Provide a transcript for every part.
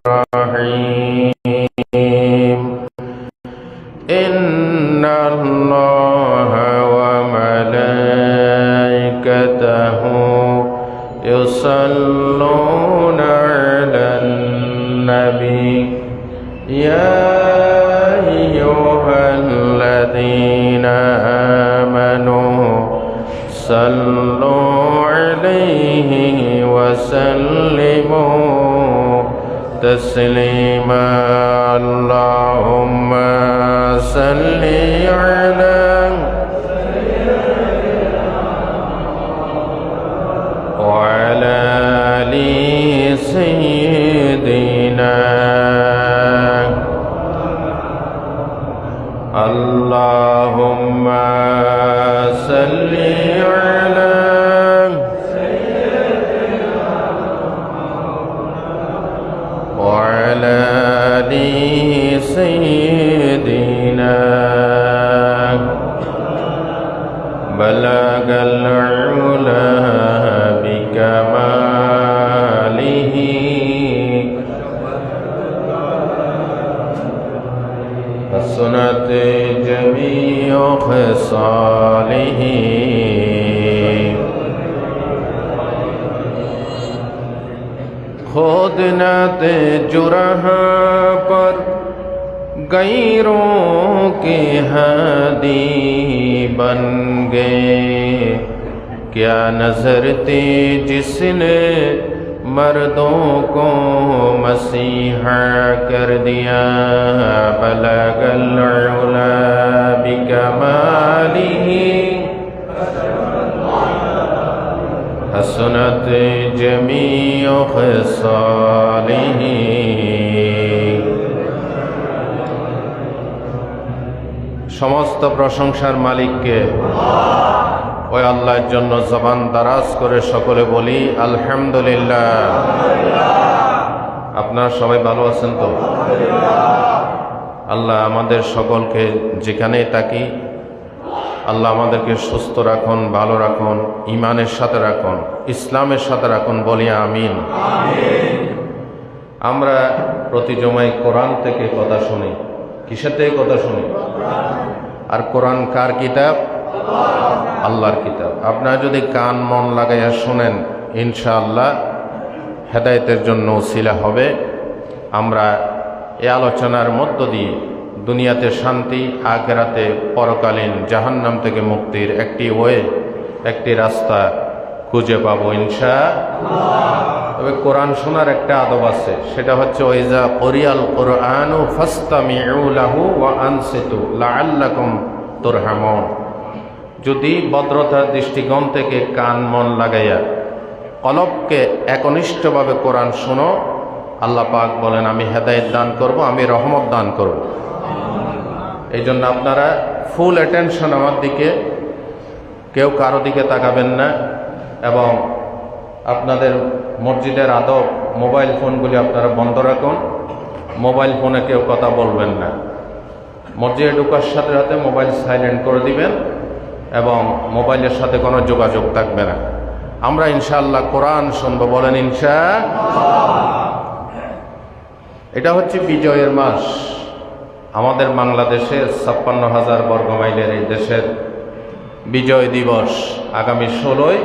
الرحيم إن الله وملائكته يصلون على النبي يا أيها الذين آمنوا صلوا عليه وسلموا تسليما اللهم صل على وعلى آل سيدنا اللهم صل على وعلى آل سيدنا بلغ العلا بكماله حسنت جميع خصاله खुद न तेजो रहाँ पर गैरों के हादी बन गए क्या नजर थे जिसने मर्दों को मसीहा कर दिया बलगल उला बिकमालिही हसनत जमीअ खसालिही समस्त प्रशंसार मालिक के ওই আল্লাহর জন্য জবান দারাজ করে সকলে বলি আলহামদুলিল্লাহ। আপনারা সবাই ভালো আছেন তো? আল্লাহ আমাদের সকলকে যেখানেই থাকি আল্লাহ আমাদেরকে সুস্থ রাখুন, ভালো রাখুন, ঈমানের সাথে রাখুন, ইসলামের সাথে রাখুন, বলি আমিন। আমরা প্রতি জুমায় কোরআন থেকে কথা শুনি। কিসের থেকে কথা শুনি? আর কোরআন কার কিতাব? আল্লাহর কিতাব। আপনারা যদি কান মন লাগাইয়া শুনেন ইনশাআল্লাহ হেদায়েতের জন্য উসিলা হবে। আমরা এই আলোচনার মধ্য দিয়ে দুনিয়াতে শান্তি, আখিরাতে পরকালীন জাহান্নাম থেকে মুক্তির একটি একটি রাস্তা খুঁজে পাবো ইনশাআল্লাহ। তবে কোরআন শোনার একটা আদব আছে, সেটা হচ্ছে ওয়াইজা কুরিয়াল কুরআনু ফাসতামিউ লাহু ওয়া আনসিতু লাআল্লাকুম তুরহামুন। যদি ভদ্রতার দৃষ্টিকোণ থেকে কান মন লাগাইয়া কলবকে একনিষ্ঠভাবে কোরআন শোনো, আল্লাহ পাক বলেন আমি হেদায়েত দান করব, আমি রহমত দান করব। এই জন্য আপনারা ফুল অ্যাটেনশন আমার দিকে, কেউ কারো দিকে তাকাবেন না। এবং আপনাদের মসজিদের আদব, মোবাইল ফোনগুলি আপনারা বন্ধ রাখুন। মোবাইল ফোনে কেউ কথা বলবেন না। মসজিদে ঢোকার সাথে সাথে মোবাইল সাইলেন্ট করে দিবেন এবং মোবাইলের সাথে কোনো যোগাযোগ থাকবে না। আমরা ইনশাআল্লাহ কোরআন শুনবো, বলেন ইনশাআল্লাহ। এটা হচ্ছে বিজয়ের মাস। আমাদের বাংলাদেশের 56,000 বর্গমাইলের এই দেশের বিজয় দিবস আগামী 16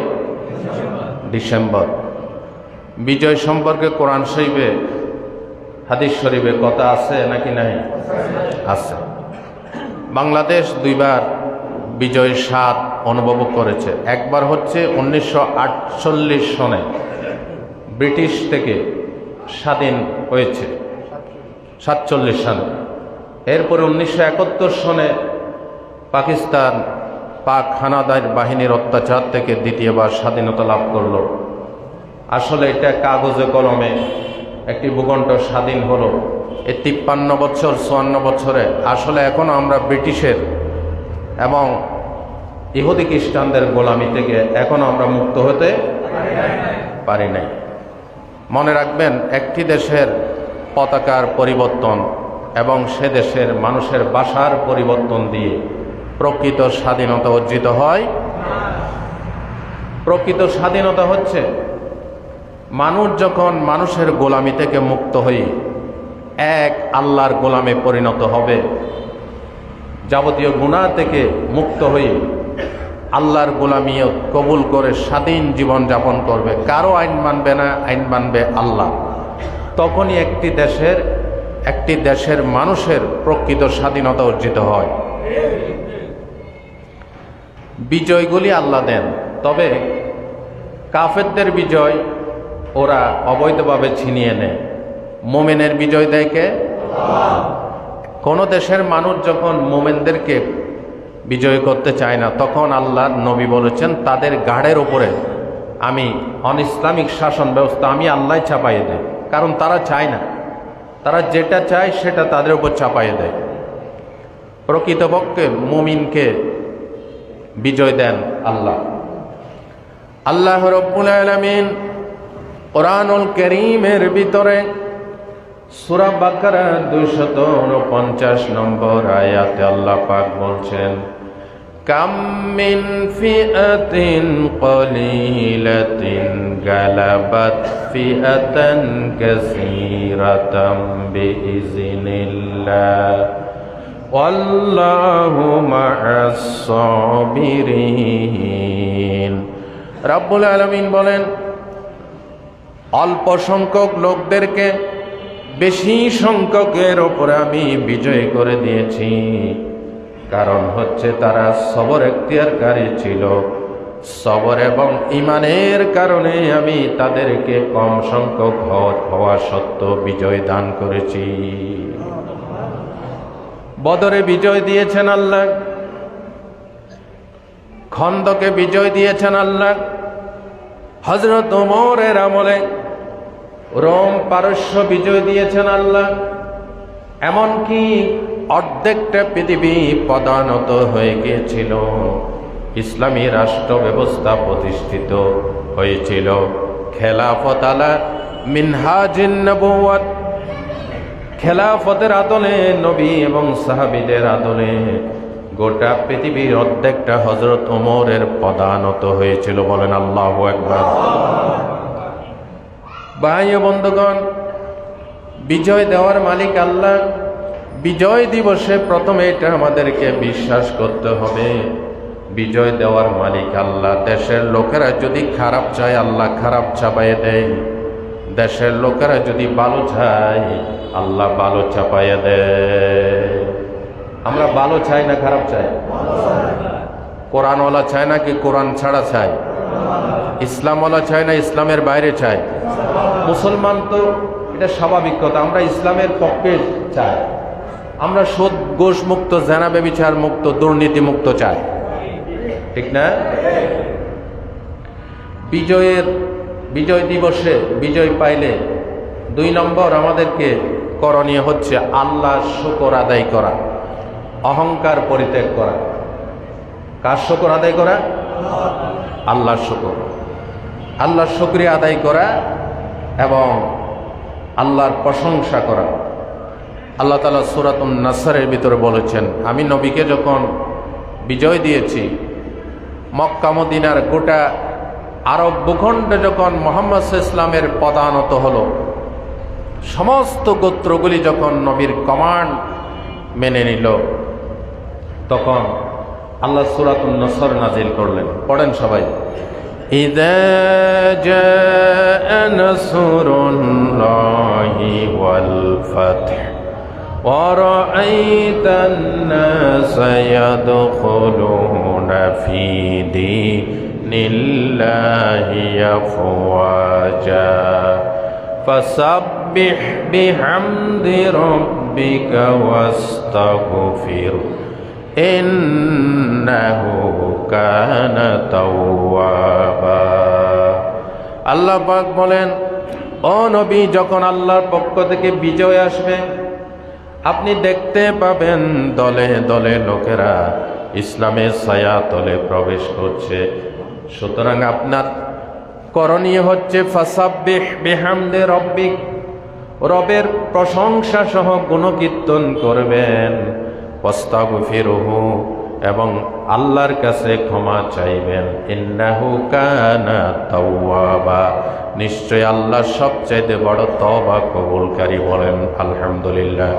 ডিসেম্বর। বিজয় সম্পর্কে কোরআন শরীফে, হাদিস শরীফে কথা আছে নাকি নাই? আছে। বাংলাদেশ দুইবার বিজয়ের স্বাদ অনুভব করেছে। একবার হচ্ছে 1948 সনে ব্রিটিশ থেকে স্বাধীন হয়েছে, 47 সালে। এরপরে 1971 সনে পাকিস্তান পাক হানাদার বাহিনীর অত্যাচার থেকে দ্বিতীয়বার স্বাধীনতা লাভ করল। আসলে এটা কাগজে কলমে একটি ভূখণ্ড স্বাধীন হলো। এই 53 বছর 54 বছরে আসলে এখনো আমরা ব্রিটিশের এবং ইহুদি খ্রিস্টানদের গোলামি থেকে এখনো আমরা মুক্ত হতে পারি নাই। মনে রাখবেন, একটি দেশের পতাকার পরিবর্তন এবং সে দেশের মানুষের ভাষার পরিবর্তন দিয়ে প্রকৃত স্বাধীনতা অর্জিত হয়। প্রকৃত স্বাধীনতা হচ্ছে মানুষ যখন মানুষের গোলামি থেকে মুক্ত হয়ে এক আল্লাহর গোলামে পরিণত হবে, যাবতীয় গুনাহ থেকে মুক্ত হয়ে আল্লাহর গোলামি কবুল করে স্বাধীন জীবন যাপন করবে, কারো আইন মানবে না, আইন মানবে আল্লাহ, তখনই একটি দেশের মানুষের প্রকৃত স্বাধীনতা অর্জিত হয়। বিজয়গুলি আল্লাহ দেন, তবে কাফেরদের বিজয় ওরা অবৈধভাবে ছিনিয়ে নেয়। মোমেনের বিজয় দেয় কে? কোন দেশের মানুষ যখন মোমেনদেরকে বিজয় করতে চায় না, তখন আল্লাহর নবী বলেছেন তাদের গাড়ের উপরে আমি অনইসলামিক শাসন ব্যবস্থা আমি আল্লাহ চাপাইয়ে দেয়, কারণ তারা চায় না, তারা যেটা চায় সেটা তাদের উপর চাপাইয়ে দেয়। প্রকৃতপক্ষে মুমিনকে বিজয় দেন আল্লাহ। আল্লাহ রাব্বুল আলামিন কোরআনুল কারীমের ভিতরে সূরা বাকারা 249 নম্বর আয়াতে আল্লাহ পাক বলছেন, কাম মিন ফিআতিন কলিলাতিন গালাবাত ফিআতান কাসীরাতাম বিইজনিল্লাহ ওয়াল্লাহু মা'আস সাবিরিন। রাব্বুল আলামিন বলেন, অল্প সংখ্যক লোকদেরকে বেশি সংখ্যকের ওপরে আমি বিজয় করে দিয়েছি, কারণ হচ্ছে তারা সবর এখতিয়ারকারী ছিল। সবর এবং ঈমানের কারণে আমি তাদেরকে কম সংখ্যক হওয়া সত্ত্বেও বিজয় দান করেছি। বদরে বিজয় দিয়েছেন আল্লাহ, খন্দকে বিজয় দিয়েছেন আল্লাহ, হযরত ওমরের আমলে রোম পারস্য বিজয় দিয়েছেন আল্লাহ। এমনকি অর্ধেকটা পৃথিবী পদানত হয়ে গিয়েছিল, ইসলামী রাষ্ট্র ব্যবস্থা প্রতিষ্ঠিত হয়েছিল। খেলাফত আলা মিনহাজিন নবুওয়াত, খেলাফতের আদলে নবী এবং সাহাবীদের আদলে গোটা পৃথিবীর অর্ধেকটা হযরত ওমরের পদানত হয়েছিল। বলেন আল্লাহু আকবার। ভাই ও বন্ধুগণ, বিজয় দেওয়ার মালিক আল্লাহ। বিজয় দিবসে প্রথমে এটা আমাদেরকে বিশ্বাস করতে হবে, বিজয় দেওয়ার মালিক আল্লাহ। দেশের লোকেরা যদি খারাপ চায়, আল্লাহ খারাপ চাপাইয়ে দেয়। দেশের লোকেরা যদি ভালো চায়, আল্লাহ ভালো চাপাইয়ে দেয়। আমরা ভালো চাই না খারাপ চাই? কোরআনওয়ালা চায় না কি কোরআন ছাড়া চাই? ইসলামওয়ালা চায় না ইসলামের বাইরে চায়? মুসলমান তো এটা স্বাভাবিক কথা, আমরা ইসলামের পক্ষে চাই। আমরা সুদ ঘুষ মুক্ত, জেনা ব্যভিচার মুক্ত, দুর্নীতি মুক্ত চাই, ঠিক না? বিজয় দিবসে বিজয় পাইলে 2 নম্বর আমাদেরকে করণীয় হচ্ছে আল্লাহর শুকর আদায় করা, অহংকার পরিত্যাগ করা। কার শুকর আদায় করা? আল্লাহর শুকর। আল্লাহর শুকরিয়া আদায় করা এবং আল্লাহর প্রশংসা করা। আল্লাহ তাআলা সূরাতুন নাসরের ভিতরে বলেছেন, আমি নবীকে যখন বিজয় দিয়েছি, মক্কা মদিনার গোটা আরব ভূখণ্ডে যখন মুহাম্মদ সাল্লাল্লাহু আলাইহি ওয়াসাল্লামের পদানত হলো, সমস্ত গোত্রগুলি যখন নবীর কমান্ড মেনে নিল, তখন আল্লাহ সূরাতুন নাসর নাজিল করলেন। পড়েন সবাই। ইযা জাআ নাসরুল্লাহি ওয়াল ফাতহ ওয়া রাআইতান নাসা ইয়াদখুলুনা ফি দীনিল্লাহি আফওয়াজা ফাসাব্বিহ বিহামদি রাব্বিকা ওয়াস্তাগফির ইন্নাহু কানা তাওয়াবা। আল্লাহ পাক বলেন, ও নবী, যখন আল্লাহর পক্ষ থেকে বিজয় আসবে, আপনি দেখতে পাবেন দলে দলে লোকেরা ইসলামের ছায়া তলে প্রবেশ করছে। সুতরাং আপনার করণীয় হচ্ছে ফাসাব্বিহ বিহামদি রাব্বিক, রবের প্রশংসা সহ গুণকীর্তন করবেন, ওয়াস্তাগফিরুহু, এবং আল্লাহর কাছে ক্ষমা চাইবেন, ইন্নাহু কানা তাওয়াবা, নিশ্চয় আল্লাহ সবচাইতে বড় তওবা কবুলকারী। বলেন আলহামদুলিল্লাহ।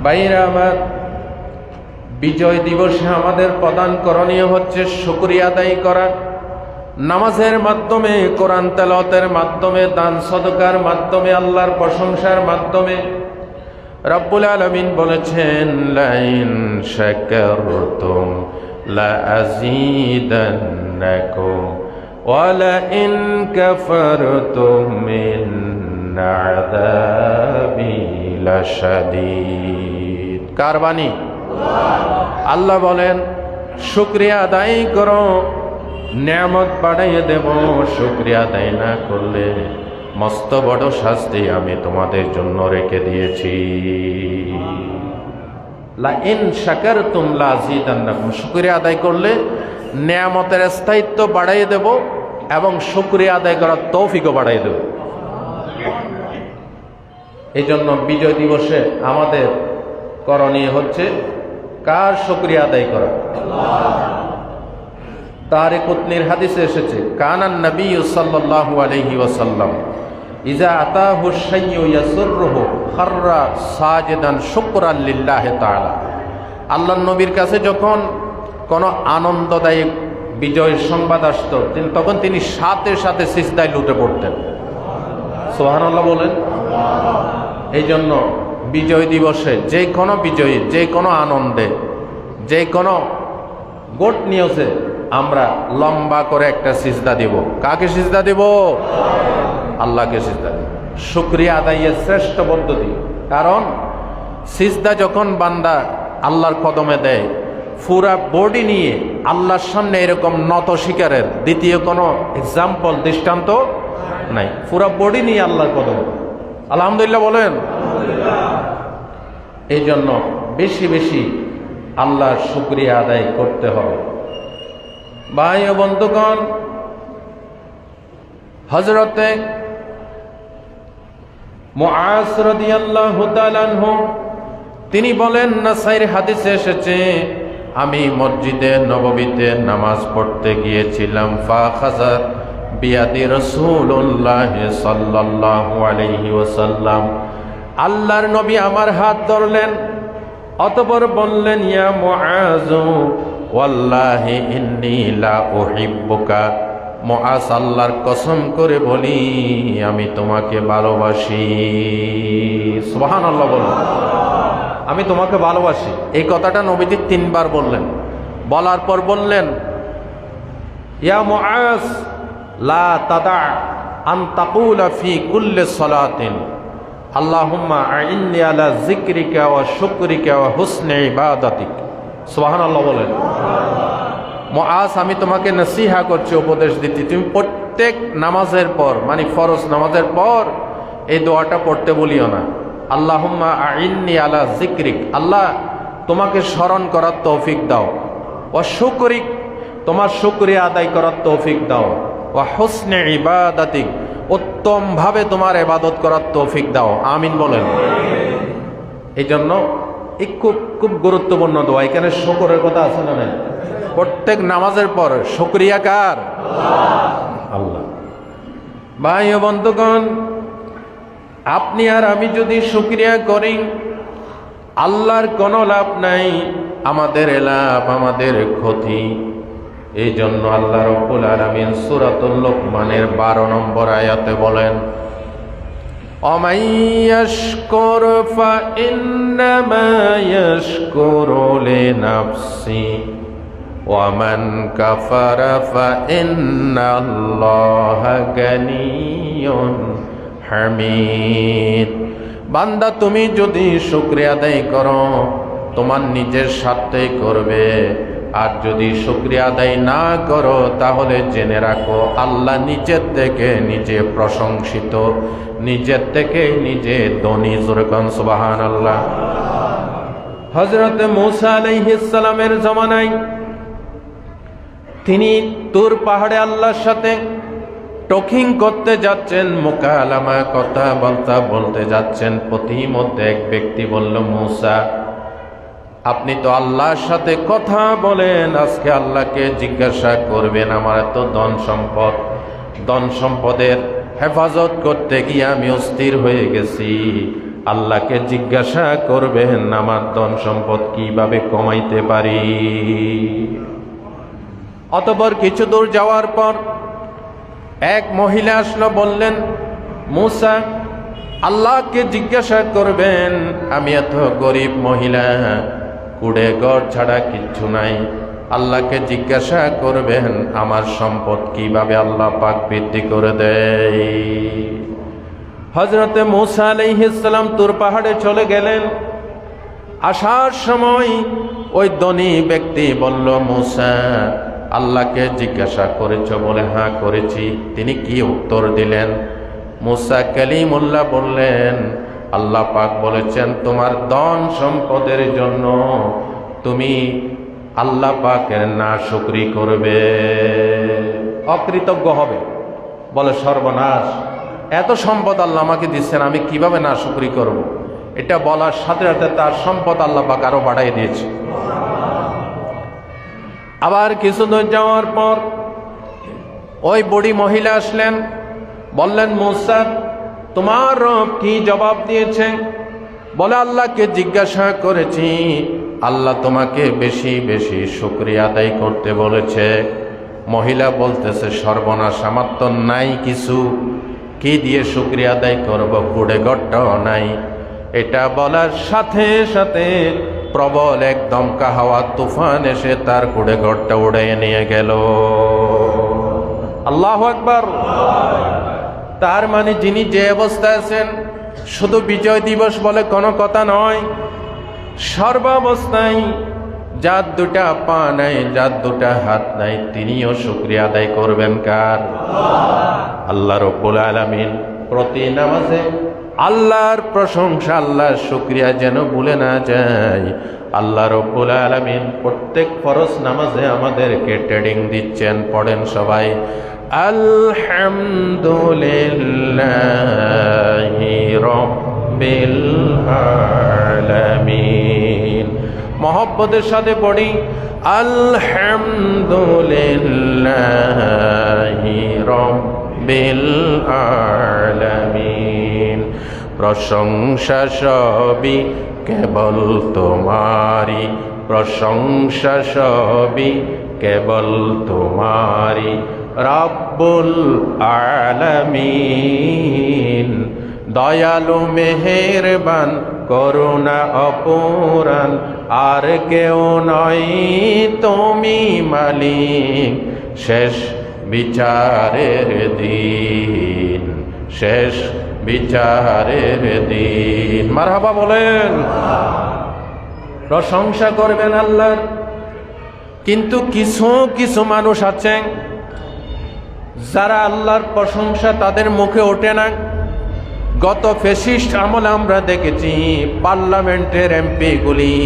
ভাইরা আমার, বিজয় দিবসে আমাদের প্রধান করণীয় হচ্ছে শুকরিয়া আদায় করা। নামাজের মাধ্যমে, কোরআন তেলাওয়াতের মাধ্যমে, দান সদকার মাধ্যমে, আল্লাহর প্রশংসার মাধ্যমে। রব্বুল আলামিন বলেছেন, লাইন শাকারতুম লাআযীদান্নাকুম ওয়া লাইন কাফারতুম ইন্না আযাবি লাশাদীদ। কার বাণী? আল্লাহ বলেন, শুকরিয়া আদায় করো, নিয়ামত বাড়াইয়ে দেব। শুকরিয়া আদায় না করলে মস্ত বড় শাস্তি আমি তোমাদের জন্য রেখে দিয়েছি। লা ইন শাকারতুম লাযীদান্নাকুম, শুকরিয়া আদায় করলে নিয়ামতের স্থায়িত্ব বাড়াইয়ে দেব এবং শুকরিয়া আদায় করার তৌফিকও বাড়াইয়ে দেব। এই জন্য বিজয় দিবসে আমাদের করণীয় হচ্ছে কার শুকরিয়া আদায় করা? তারিক কুতনির হাদিসে এসেছে, কানান নবী সাল্লাল্লাহু আলাইহি ওয়াসাল্লাম ইজা আতাহু শাইয়্যু ইয়াসুররুহু খাররা সাজিদান শুকরান লিল্লাহি তাআলা। আল্লাহর নবীর কাছে যখন কোনো আনন্দদায়ক বিজয়ের সংবাদ আসতো, তখন তিনি সাথে সাথে সিজদায় লুটে পড়তেন। সুবহানাল্লাহ বলেন। এই জন্য বিজয় দিবসে যে কোনো বিজয়ী, যে কোনো আনন্দে, যে কোনো গোট নিউজে আমরা লম্বা করে একটা সিজদা দিব। কাকে সিজদা দিব? আল্লাহকে সিজদা দিব। শুকরিয়া আদায়ের শ্রেষ্ঠ পদ্ধতি। কারণ সিজদা যখন বান্দা আল্লাহর কদমে দেয়, পুরা বডি নিয়ে আল্লাহর সামনে এরকম নত শিকারের দ্বিতীয় কোনো এক্সাম্পল, দৃষ্টান্ত নাই। পুরা বডি নিয়ে আল্লাহর কদমে। আলহামদুলিল্লাহ বলেন। এই জন্য বেশি বেশি আল্লাহর শুকরিয়া আদায় করতে হবে। ভাই ও বন্ধুগণ, হযরতে মুআজ রাদিয়াল্লাহু তাআলা আনহু তিনি বলেন, নাসাইর হাদিসে এসেছে, আমি মসজিদে নববীতে নামাজ পড়তে গিয়েছিলাম। ফাখাযা বিয়াদি রাসূলুল্লাহ সাল্লাল্লাহু আলাইহি ওয়াসাল্লাম, আল্লাহর নবী আমার হাত ধরলেন, অতঃপর বললেন, ইয়া মুআজ ওয়াল্লাহি ইন্নী লা উহিব্বুকা। মুআজ, আল্লাহর কসম করে বলি আমি তোমাকে ভালোবাসি। সুবহানাল্লাহ বলুন। আমি তোমাকে ভালোবাসি। এই কথাটা নবীজি 3 বার বললেন। বলার পর বললেন, ইয়া মুআজ লা তাদা আন তাকুলা ফি কুল্লি সালাতিন আল্লাহুম্মা আইন্নি আলা যিকরিকা ওয়া শুকরিকা ওয়া হুসনি ইবাদাতিক। সুবহানাল্লাহ বলেন। মুআজ, আমি তোমাকে নসিহা করছি, উপদেশ দিচ্ছি, তুমি প্রত্যেক নামাজের পর, মানে ফরজ নামাজের পর এই দোয়াটা পড়তে বলিও না। আল্লাহুম্মা আইন্নি আলা যিকরিক, আল্লাহ তোমাকে স্মরণ করার তৌফিক দাও। ওয়া শুকরিক, তোমার শুকরিয়া আদায় করার তৌফিক দাও। ওয়া হুসনি ইবাদাতিক, উত্তম ভাবে তোমার ইবাদত করার তৌফিক দাও। আমিন বলেন। এই জন্য খুব খুব গুরুত্বপূর্ণ দোয়া। এখানে শুকরের কথা আছে না? নাই? প্রত্যেক নামাজের পর শুকরিয়া কার? আল্লাহ। ভাই ও বন্ধুগণ, আপনি আর আমি যদি শুকরিয়া করি, আল্লাহর কোনো লাভ নাই, আমাদের লাভ, আমাদের ক্ষতি। এই জন্য আল্লাহ রাব্বুল আলামিন সূরাতুল লুকমানের 12 নম্বর আয়াতে বলেন, ওয়ামান ইয়াশকুর ফাইন্নামা ইয়াশকুরু লিনাফসি ওয়ামান কাফারা ফাইন্নাল্লাহা গানিয়্যুন হামিদ। বান্দা, তুমি যদি শুকরিয়া আদায় করো, তোমার নিজের স্বার্থেই করবে। আর যদি শুকরিয়া আদায় না করো, তাহলে জেনে রাখো আল্লাহ নিজের থেকে নিজে প্রশংসিত, নিজের থেকে নিজে ধনী। যেরকম সুবহানাল্লাহ। হযরত মূসা আলাইহিস সালামের জামানায় তিনি তুর পাহাড়ে আল্লাহর সাথে টকিং করতে যাচ্ছেন, মুকালামা, কথা বলতে যাচ্ছেন। প্রতিমধ্যে এক ব্যক্তি বলল, মূসা, আপনি তো আল্লাহর সাথে কথা বলেন, আজকে আল্লাহকে জিজ্ঞাসা করবেন আমার এত ধন সম্পদ, ধন সম্পদের হেফাজত করতে গিয়ে আমি অস্থির হয়ে গেছি। আল্লাহকে জিজ্ঞাসা করবেন আমার ধন সম্পদ কিভাবে কমাইতে পারি। অতঃপর কিছু দূর যাওয়ার পর এক মহিলা আসলো, বললেন, মূসা, আল্লাহকে জিজ্ঞাসা করবেন, আমি এত গরিব মহিলা, কুড়ে ঘর ছাড়া কিচ্ছু নাই, আল্লাহকে জিজ্ঞাসা করবেন আমার সম্পদ কিভাবে আল্লাহ পাক বৃদ্ধি করে দেয়। হযরতে মূসা আলাইহিস সালাম তুর পাহাড়ে চলে গেলেন। আসার সময় ওই ধনী ব্যক্তি বলল, মূসা, আল্লাহকে জিজ্ঞাসা করেছ? বলে, হ্যাঁ করেছি। তিনি কি উত্তর দিলেন? মূসা কালিমুল্লাহ বললেন, আল্লাহ পাক বলেছেন তোমার ধন সম্পদের জন্য তুমি আল্লাহ পাকের নাশুকরি করবে, অকৃতজ্ঞ হবে। বলে, সর্বনাশ, এত সম্পদ আল্লাহ আমাকে দিচ্ছেন, আমি কিভাবে নাশুকরি করব? এটা বলার সাথে সাথে তার সম্পদ আল্লাহ পাক আরো বাড়াই দিয়েছে। আবার কিছুদিন যাওয়ার পর ওই বুড়ি মহিলা আসলেন, বললেন, মূসা, তোমার রব কি জবাব দিয়েছে? বলে, আল্লাহকে জিজ্ঞাসা করেছি, আল্লাহ তোমাকে বেশি বেশি শুকরিয়া আদায় করতে বলেছে। মহিলা বলতেছে, সর্বনাশ, আমার তো নাই কিছু, কি দিয়ে শুকরিয়া আদায় করব? কুড়ে ঘরটাও নাই। এটা বলার সাথে সাথে প্রবল এক দমকা হাওয়া তুফান এসে তার কুড়ে ঘরটা উড়িয়ে নিয়ে গেল। আল্লাহু আকবার। তার মানে যিনি যে অবস্থায় আছেন, শুধু বিজয় দিবস বলে কোনো কথা নয়, সর্বাবস্থায় যার দুটা পা নাই, যার দুটা হাত নাই, তিনিও শুকরিয়া আদায় করবেন কার? আল্লাহ রাব্বুল আলামিন। প্রতি নামাজে আল্লাহর প্রশংসা, আল্লাহর শুকরিয়া যেন ভুলে না যায়। আল্লাহ রাব্বুল আলামিন প্রত্যেক ফরজ নামাজে আমাদেরকে ট্রেনিং দিচ্ছেন। পড়েন সবাই, আলহামদুলিল্লাহি রাব্বিল আলামিন। মহব্বতের সাথে পড়ি, আলহামদুলিল্লাহি রাব্বিল আলামিন। প্রশংসা সবই কেবল তোমারি, প্রশংসা সবই কেবল তোমারি, রাব্বুল আলামিন। দয়ালু মেহেরবান করুণা অপরান, আর কেউ নয় তুমি মালিক। শেষ বিচারের দিন, শেষ বিচারের দিন। মারহাবা বলেন। প্রশংসা করবেন আল্লাহর। কিন্তু কিছু কিছু মানুষ আছেন যারা আল্লাহর প্রশংসা তাদের মুখে ওঠে না। গত ফ্যাসিস্ট আমলে আমরা দেখেছি পার্লামেন্টের এমপি গুলি,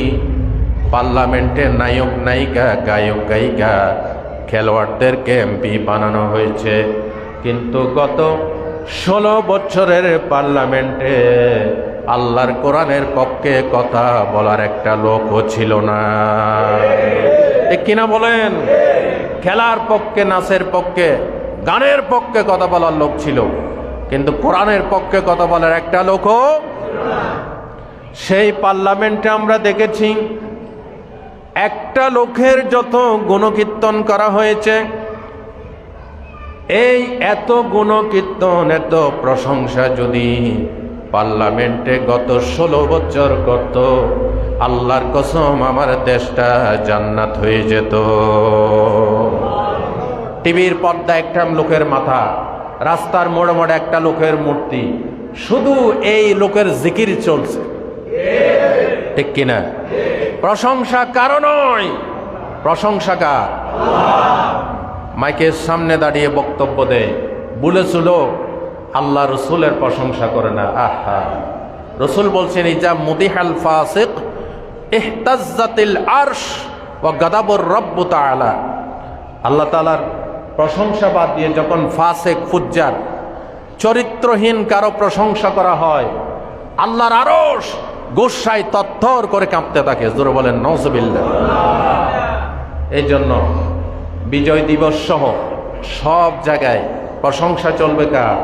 পার্লামেন্টের নায়ক নায়িকা, গায়ক গায়িকা, খেলোয়াড়দেরকে এমপি বানানো হয়েছে। কিন্তু গত 16 বছরের পার্লামেন্টে আল্লাহর কোরআনের পক্ষে কথা বলার একটা লোকও ছিল না। ঠিক কিনা বলেন? খেলার পক্ষে, নাচের পক্ষে, গানের পক্ষে কথা বলার লোক ছিল, কিন্তু কোরআনের পক্ষে কথা বলার একটা লোকও। সেই পার্লামেন্টে আমরা দেখেছি একটা লোকের যত গুণকীর্তন করা হয়েছে, এই এত গুণকীর্তন, এত প্রশংসা যদি পার্লামেন্টে গত 16 বছর করত, আল্লাহর কসম আমার দেশটা জান্নাত হয়ে যেত। টিভির পর্দা একটা লোকের মাথা, রাস্তার মোড়ে মোড়ে একটা লোকের মূর্তি, শুধু এই লোকের জিকির চলছে। ঠিক কিনা? প্রশংসা কারো নয়, প্রশংসা কার? মাইকের সামনে দাঁড়িয়ে বক্তব্য দেয়, বলেছিল আল্লাহ রসুলের প্রশংসা করে না। আহা, রসুল বলছেন, ইজা মুদিহাল ফাসিক ইহতাজ্জাতিল আরশ ওয়া গাদাবুর রব্বু তাআলা। আল্লাহ তাআলার প্রশংসা বাদ দিয়ে যখন ফাসিক, ফুজ্জার, চরিত্রহীন কারো প্রশংসা করা হয়, আল্লাহর আরশ গোসায় তত্তর করে কাঁপতে থাকে। জোরে বলেন নাউজুবিল্লাহ। এই জন্য বিজয় দিবস সহ সব জায়গায় প্রশংসা চলবে কার?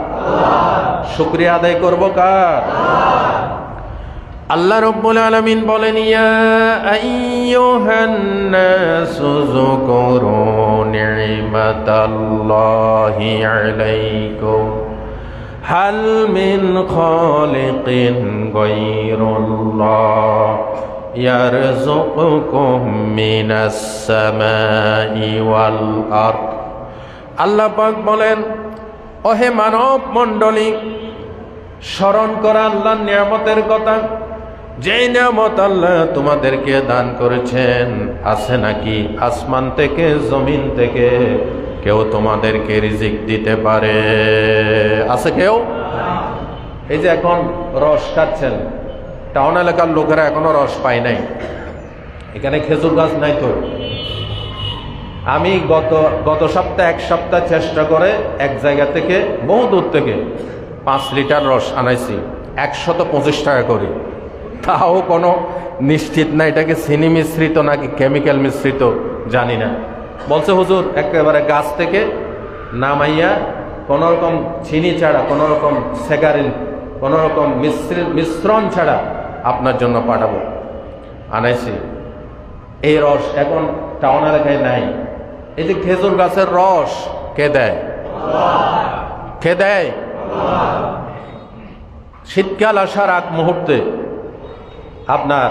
শুকরিয়া আদায় করব কার? আল্লাহ রাব্বুল আলামিন বলেন, ইয়া আইয়ুহান নাসু যুকুরু নি'মাতাল্লাহি আলাইকুম হাল মিন খালিকিন গায়রুল্লাহ ইয়ারযুকুকুম মিনাস সামাই ওয়াল আরদ। আল্লাহ পাক বলেন, ওহে মানব মণ্ডলী, স্মরণ করা আল্লাহর নিয়ামতের কথা, যে নিয়ামত আল্লাহ তোমাদেরকে দান করেছেন। আছে নাকি আসমান থেকে জমিন থেকে কেউ তোমাদেরকে রিজিক দিতে পারে? আছে কেউ? এই যে এখন রস খাচ্ছেন, টাউন এলাকার লোকেরা এখনো রস পায় নাই। এখানে খেজুর গাছ নাই তো। আমি গত সপ্তাহে এক সপ্তাহ চেষ্টা করে এক জায়গা থেকে বহু দূর থেকে 5 লিটার রস আনাইছি, 125 টাকা করে। তাও কোনো নিশ্চিত না এটাকে চিনি মিশ্রিত নাকি কেমিক্যাল মিশ্রিত, জানি না। বলছে হুজুর একেবারে গাছ থেকে নামাইয়া কোনো রকম চিনি ছাড়া, কোনো রকম সেগারিন, কোনো রকম মিশ্রণ ছাড়া আপনার জন্য পাঠাবো। আনাইছি। এই রস এখন টাউন এলাকায় নাই। এই যে খেজুর গাছের রস কে দেয়? কে দেয়? শীতকাল আসার আগ মুহূর্তে আপনার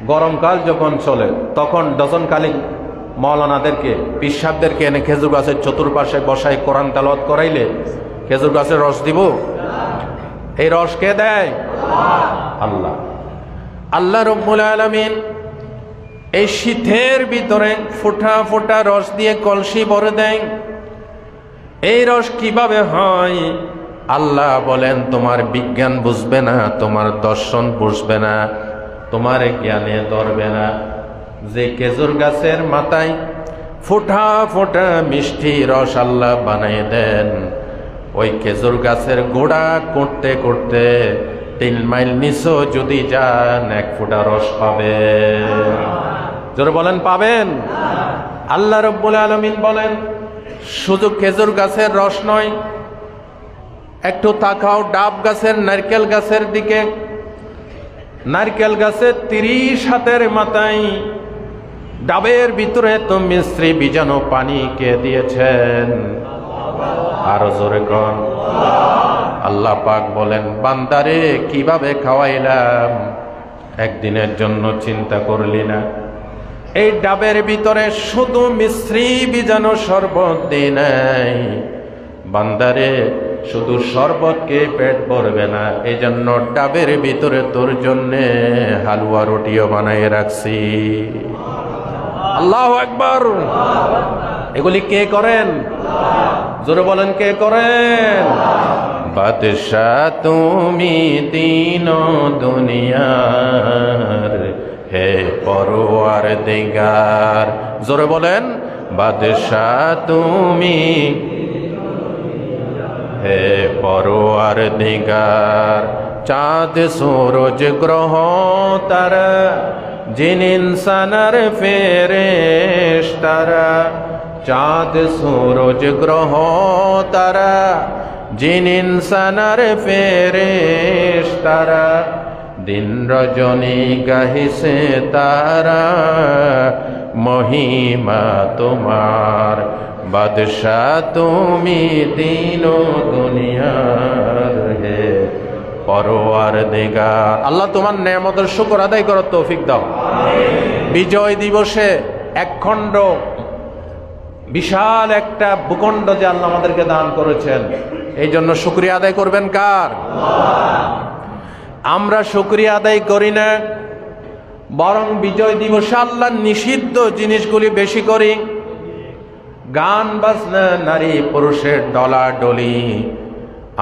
গরমকাল যখন চলে তখন ডজন কালিক মৌলানাদেরকে, পিসাবদেরকে এনে খেজুর গাছের চতুর্পাশে বসাই কোরআন তেলাওয়াত করাইলে খেজুর গাছের রস দিব? এই রস কে দেয়? আল্লাহ। আল্লাহ রাব্বুল আলামিন এই শীতের ভিতরে ফোঁটা ফোঁটা রস দিয়ে কলসি ভরে দেয়। এই রস কিভাবে হয়? আল্লাহ বলেন, তোমার বিজ্ঞান বুঝবে না, তোমার দর্শন বুঝবে না, তোমার জ্ঞানে ধরবে না। যে খেজুর গাছের মাথায় ফোঁটা ফোঁটা মিষ্টি রস আল্লাহ বানিয়ে দেন, ওই খেজুর গাছের গোড়া করতে করতে 3 মাইল নিচেও যদি যান 1 ফোঁটা রস পাবেন। জোরে বলেন পাবেন? আল্লাহ রাব্বুল আলামিন বলেন, শুধু খেজুর গাছের রস নয়, একটু তাকাও ডাব গাছের, নারকেল গাছের দিকে। নারকেল গাছের 30 হাতের মাথায় ডাবের ভিতরে তো মিশ্রি বীজাণু পানি কে দিয়েছেন? আরো জোরে কোন? আল্লাহ পাক বলেন, বান্দারে কিভাবে খাওয়াইলাম, একদিনের জন্য চিন্তা করলি না? এই ডাবের ভিতরে শুধু মিশ্রি বীজাণু শরবত দিই নাই, বান্দারে শুধু শরবতকে পেট ভরবে না, এই জন্য ডাবের ভিতরে তোর জন্যে হালুয়া রুটিও বানাই রাখছি। আল্লাহু আকবার। এগুলি কে করেন? জোরে বলেন কে করেন? বাদশাহ তুমি তিন দুনিয়ার, হে পরওয়ারদিগার। জোরে বলেন, বাদশাহ তুমি, হে পরওয়ারদিগার। চাঁদ সূরজ গ্রহ তারা, জিন ইনসানের ফেরেশতারা। চাঁদ সূরজ গ্রহ তারা, জিন ইনসানের ফেরেশতারা। দিন রজনী গাহিছে তারা, মহিমা তোমার। বাদশাহ তুমি তিন দুনিয়ার, হে পরওয়ারদিগার। আল্লাহ তোমার নেয়ামতের শুকর আদায় করার তৌফিক দাও। বিজয় দিবসে একখণ্ড বিশাল একটা ভূখণ্ড যে আল্লাহ আমাদেরকে দান করেছেন, এই জন্য শুকরিয়া আদায় করবেন কার? আমরা শুকরিয়া আদায় করি না, বরং বিজয় দিবসে আল্লাহ নিষিদ্ধ জিনিসগুলি বেশি করি। গান বাজনা, নারী পুরুষের ডলাডলি,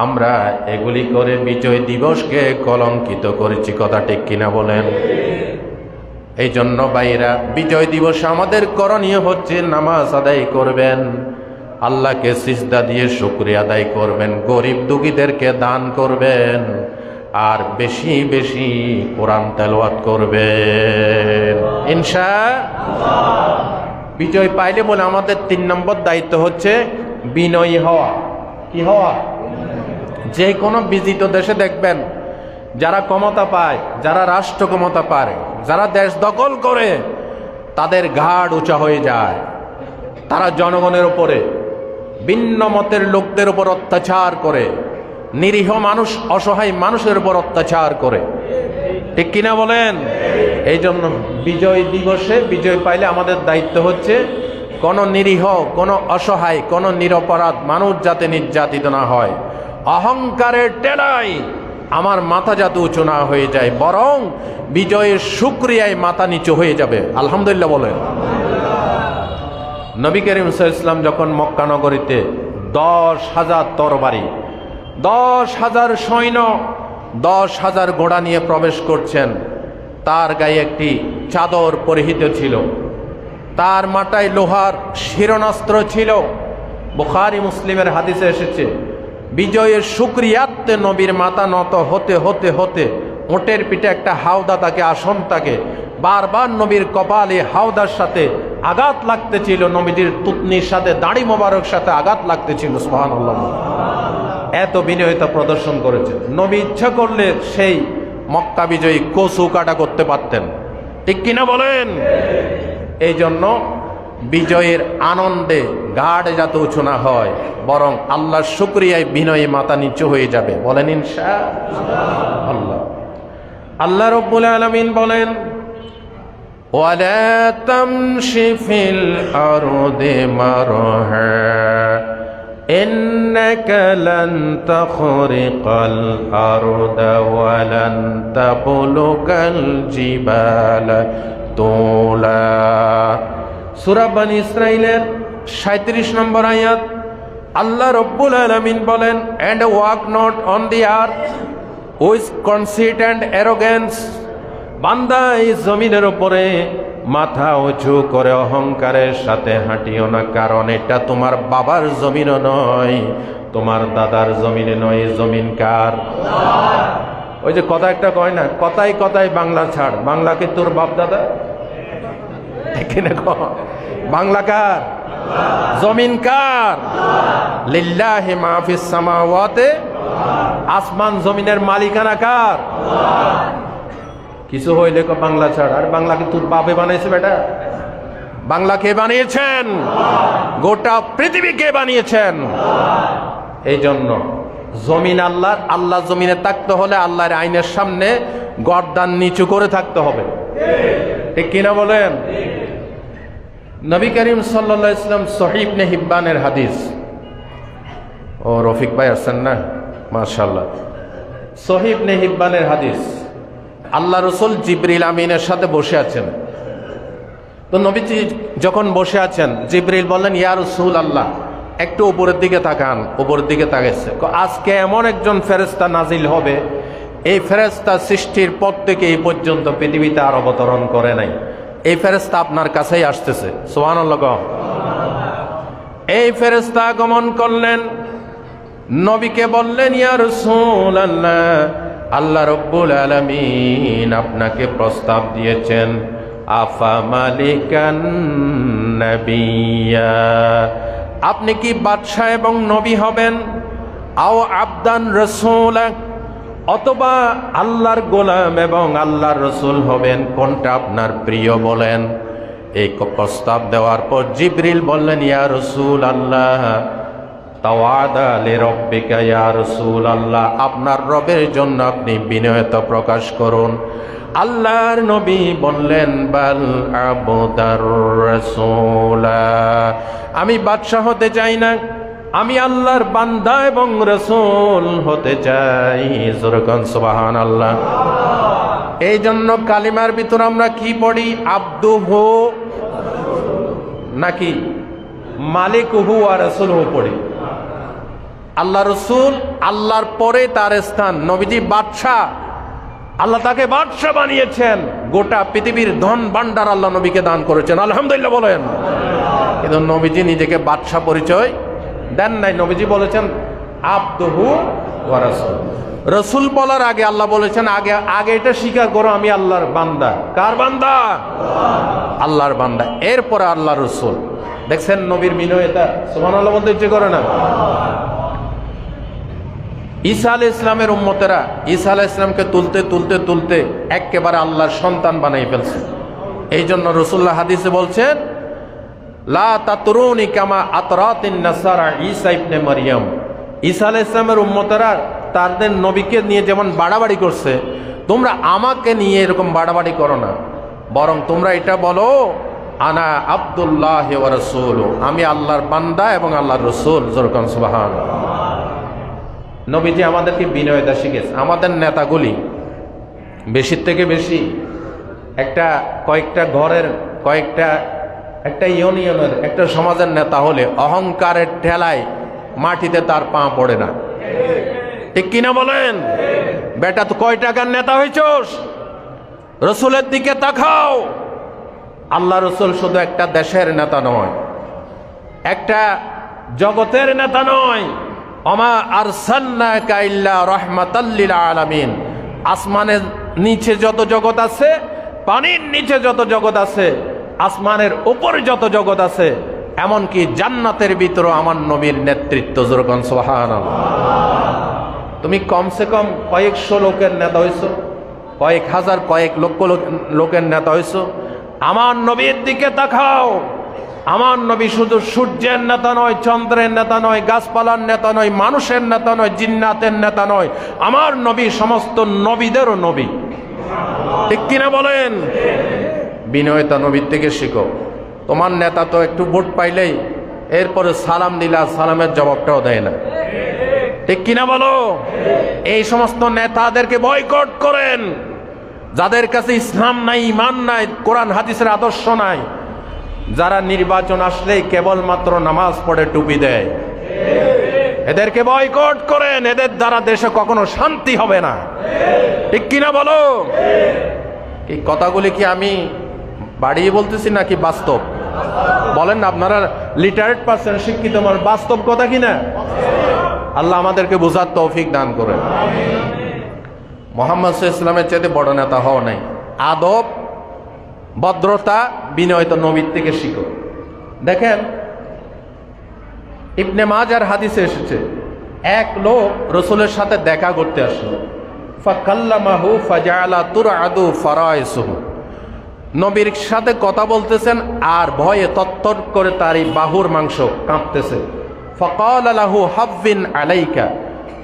আমরা এগুলি করে বিজয় দিবসকে কলঙ্কিত করেছি। কথা ঠিক কিনা বলেন? এই জন্য ভাইরা, বিজয় দিবসে আমাদের করণীয় হচ্ছে নামাজ আদায় করবেন, আল্লাহকে সিজদা দিয়ে শুকরিয়া আদায় করবেন, গরিব দুঃখীদেরকে দান করবেন, আর বেশি বেশি কোরআন তেলাওয়াত করবেন ইনশাআল্লাহ। বিজয় পাইলে বলে আমাদের 3 নম্বর দায়িত্ব হচ্ছে বিনয়ী হওয়া। কি হওয়া? যে কোনো বিজিত দেশে দেখবেন যারা ক্ষমতা পায়, যারা রাষ্ট্র ক্ষমতা পায়, যারা দেশ দখল করে, তাদের ঘাড় উঁচা হয়ে যায়। তারা জনগণের উপরে, ভিন্ন মতের লোকদের উপর অত্যাচার করে, নিরীহ মানুষ, অসহায় মানুষের উপর অত্যাচার করে। ঠিক কিনা বলেন? এই জন্য বিজয় দিবসে, বিজয় পাইলে আমাদের দায়িত্ব হচ্ছে কোন নিরীহ, কোন অসহায়, কোন নিরপরাধ মানুষ যাতে নির্যাতিত না হয়। অহংকারের টেলায় আমার মাথা যাতে উঁচু না হয়ে যায়, বরং বিজয়ের শুকরিয়ায় মাথা নিচু হয়ে যাবে। আলহামদুলিল্লাহ বলেন। নবী করিম সাল্লাল্লাহু আলাইহি ওয়াসাল্লাম যখন মক্কা নগরীতে 10,000 তরবারি, 10,000 সৈন্য, 10,000 ঘোড়া নিয়ে প্রবেশ করছেন, তার গায়ে একটি চাদর পরিহিত ছিল, তার মাথায় লোহার শিরনাস্ত্র ছিল। বুখারী মুসলিমের হাদিসে এসেছে, বিজয়ের শুকরিয়াতে নবীর মাথা নত হতে হতে হতে ওটের পিঠে একটা হাওদা তাকে, আসন তাকে, বারবার নবীর কপালে হাওদার সাথে আঘাত লাগতেছিল, নবীজির তুতনির সাথে, দাড়ি মোবারক সাথে আঘাত লাগতেছিল। সুবহানাল্লাহ। এত বিনয়তা প্রদর্শন করেছেন। নবী ইচ্ছা করলে সেই মক্কা বিজয়ী কচু কাটা করতে পারতেন। ঠিক কিনা বলেন? এই জন্য বিজয়ের আনন্দে ঘাড় যাতে উঁচু না হয়, বরং আল্লাহর শুকরিয়ায় বিনয়ে মাথা নিচু হয়ে যাবে। বলেন ইনশাআল্লাহ। আল্লাহ রাব্বুল আলামিন বলেন, ওয়ালা তামশি ফিল আরদি মারহা ইন্নাকা লান তাখরিকাল আরদা ওয়া লান তাবলুগাল জিবালা তুলা। সূরা বনী ইসরাঈলের 37 নম্বর আয়াত। আল্লাহ রাব্বুল আলামিন বলেন, and walk not on the earth with conceit and arrogance। বান্দা, এই জমিনের উপরে মাথা উঁচু করে অহংকারের সাথে হাঁটিও না, কারণ এটা তোমার বাবার জমিনও নয়, তোমার দাদার জমিনে নয়। জমিন কার? ওই যে কথা একটা কয় না, কথাই কথাই বাংলা ছাড়, বাংলা কি তোর বাপ দাদা? ঠিক না? বাংলা কার? জমিন কার? লিল্লাহি মা ফিস সামাওয়াতি, আসমান জমিনের মালিকানা কার? কিছু হইলে বাংলা ছাড়। আর বাংলা কি তোর বাপে বানাইছে বেটা? বাংলা কে বানিয়েছেন? গোটা পৃথিবী কে বানিয়েছেন? এই জন্য জমিন আল্লাহর। আল্লাহ জমিনে থাকতে হলে আল্লাহর আইনের সামনে গর্দান নিচু করে থাকতে হবে। ঠিক কিনা বলেন? নবী করিম সাল্লাল্লাহু আলাইহি ওয়াসাল্লাম সহিহ ইবনে হিব্বানের হাদিস। ও রফিক ভাই আছেন না? মাশাআল্লাহ। সহিহ ইবনে হিব্বানের হাদিস। আল্লাহ রাসূল জিবরিল আমিনের সাথে বসে আছেন। তো নবীজি যখন বসে আছেন, জিবরিল বললেন, ইয়া রাসূলুল্লাহ, একটু উপরের দিকে তাকান। উপরের দিকে তাকাইছে। আজকে এমন একজন ফেরেশতা নাজিল হবে, এই ফেরেশতা সৃষ্টির পর থেকে এই পর্যন্ত পৃথিবীতে আর অবতরণ করে নাই। এই ফেরেশতা আপনার কাছেই আসতেছে। সুবহানাল্লাহ। এই ফেরেশতা আগমন করলেন, নবীকে বললেন, ইয়া রাসূলুল্লাহ, আল্লাহ রাব্বুল আলামিন আপনাকে প্রস্তাব দিয়েছেন, আফা মালিকান নাবিয়্যা, আপনি কি বাদশাহ এবং নবী হবেন? আও আবদান রাসূলা, অথবা আল্লাহর গোলাম এবং আল্লাহর রাসূল হবেন, কোনটা আপনার প্রিয় বলেন। এই প্রস্তাব দেওয়ার পর জিবরিল বললেন, ইয়া রাসূলুল্লাহ, তাওয়াদা লিরাব্বিকা, ইয়া রাসূলুল্লাহ, আপনার রবের জন্য আপনি বিনয়তা প্রকাশ করুন। আল্লাহর নবী বললেন, বাল আবদার রাসূলা, আমি বাদশাহ হতে চাই না, আমি আল্লাহর বান্দা এবং রাসূল হতে চাই। জোরকান সুবহানাল্লাহ। এই জন্য কালিমার ভিতর আমরা কি পড়ি? আব্দুহু নাকি মালিকুহু ওয়া রাসূলুহু পড়ি। আল্লাহ রাসূল, আল্লাহর পরে তার স্থান। নবীজি বাদশাহ, আল্লাহ তাকে বাদশাহ বানিয়েছেন। গোটা পৃথিবীর ধন ভান্ডার আল্লাহ নবীকে দান করেছেন। আলহামদুলিল্লাহ বলেন। কিন্তু নবীজি নিজেকে বাদশাহ পরিচয় দেন নাই। নবীজি বলেছেন আব্দুহু ওয়া রাসূল। রাসূল বলার আগে আল্লাহ বলেছেন, আগে এটা স্বীকার করো আমি আল্লাহর বান্দা। কার বান্দা? আল্লাহর বান্দা। এরপরে আল্লাহর রাসূল। দেখছেন নবীর বিনয়তা। সুবহানাল্লাহ বলতে ইচ্ছে করে না? ঈসা আলাইহিস ইসলামের উম্মতেরা ঈসা আলাইহিস ইসলামকে তুলতে তুলতে তুলতে একেবারে আল্লাহর সন্তান বানিয়ে ফেলছে। এই জন্য রাসূলুল্লাহ হাদিসে বলছেন, লা তাতরুনি কামা আতরাতিন নাসারা ঈসা ইবনে মারইয়াম। ঈসা আলাইহিস ইসলামের উম্মতেরা তাদের নবীকে নিয়ে যেমন বাড়াবাড়ি করছে, তোমরা আমাকে নিয়ে এরকম বাড়াবাড়ি করো না, বরং তোমরা এটা বলো, আনা আব্দুল্লাহ ওয়া রাসূলুহু, আমি আল্লাহর বান্দা এবং আল্লাহর রাসূল। যেরকম সুবহানাল্লাহ। নবীজি আমাদেরকে বিনয়তা শিখেছে। আমাদের নেতাগুলি বেশির থেকে বেশি কয়েকটা ঘরের একটা ইউনিয়নের একটা সমাজের নেতা হলে অহংকারের ঠেলায় মাটিতে তার পা পড়ে না। ঠিক কিনা বলেন? বেটা তো কয় টাকার নেতা হয়েছস? রসুলের দিকে তাকাও। আল্লাহ রসুল শুধু একটা দেশের নেতা নয়, একটা জগতের নেতা নয়। ওমা আরসালনাকা ইল্লা রাহমাতাল লিল আলামিন। আসমানের নিচে যত জগৎ আছে, পানির নিচে যত জগৎ আছে, আসমানের উপরে যত জগৎ আছে, এমনকি জান্নাতের ভিতরে আমার নবীর নেতৃত্ব। যেরকম সুবহানাল্লাহ। তুমি কমসে কম কয়েকশো লোকের নেতা হইছো, কয়েক হাজার কয়েক লক্ষ লোকের নেতা হইছো। আমার নবীর দিকে তাকাও। আমার নবী শুধু সূর্যের নেতা নয়, চন্দ্রের নেতা নয়, গাছপালার নেতা নয়, মানুষের নেতা নয়, জিন্নাতের নেতা নয়। আমার নবী সমস্ত নবীদেরও নবী। ঠিক কিনা বলেন? বিনয়তা নবীর থেকে শিখো। তোমার নেতা তো একটু ভোট পাইলেই এরপরে সালাম দিলা, সালামের জবাবটাও দেয় না। ঠিক কিনা বলো? এই সমস্ত নেতাদেরকে বয়কট করেন, যাদের কাছে ইসলাম নাই, ঈমান নাই, কোরআন হাদিসের আদর্শ নাই, যারা নির্বাচন আসলেই কেবলমাত্র নামাজ পড়ে টুপি দেয়। এদেরকে বয়কট করেন। এদের দ্বারা দেশে কখনো শান্তি হবে না। ঠিক কিনা বলো? এই কথাগুলি কি আমি বাড়িয়ে বলতেছি নাকি বাস্তব? বলেন না, আপনারা লিটারেট পারসন, শিক্ষিত মানুষ, বাস্তব কথা কিনা? আল্লাহ আমাদেরকে বোঝার তৌফিক দান করেন। মুহাম্মদ সাল্লাল্লাহু আলাইহি ওয়াসাল্লামের চাইতে বড় নেতা হওয়া নাই। আদব, ভদ্রতা, বিনয়তা নবীর থেকে শিখো। দেখেন, ইবনে মাজার হাদিসে এসেছে, এক লোক রসুলের সাথে দেখা করতে আসলো। ফাকাল্লামাহু ফাজাআলা তুরআদু ফারাইসুহু। নবীর সাথে কথা বলতেছেন আর ভয়ে তত্তর করে তার এই বাহুর মাংস কাঁপতেছে। ফাকালা লাহু হাফিন আলাইকা।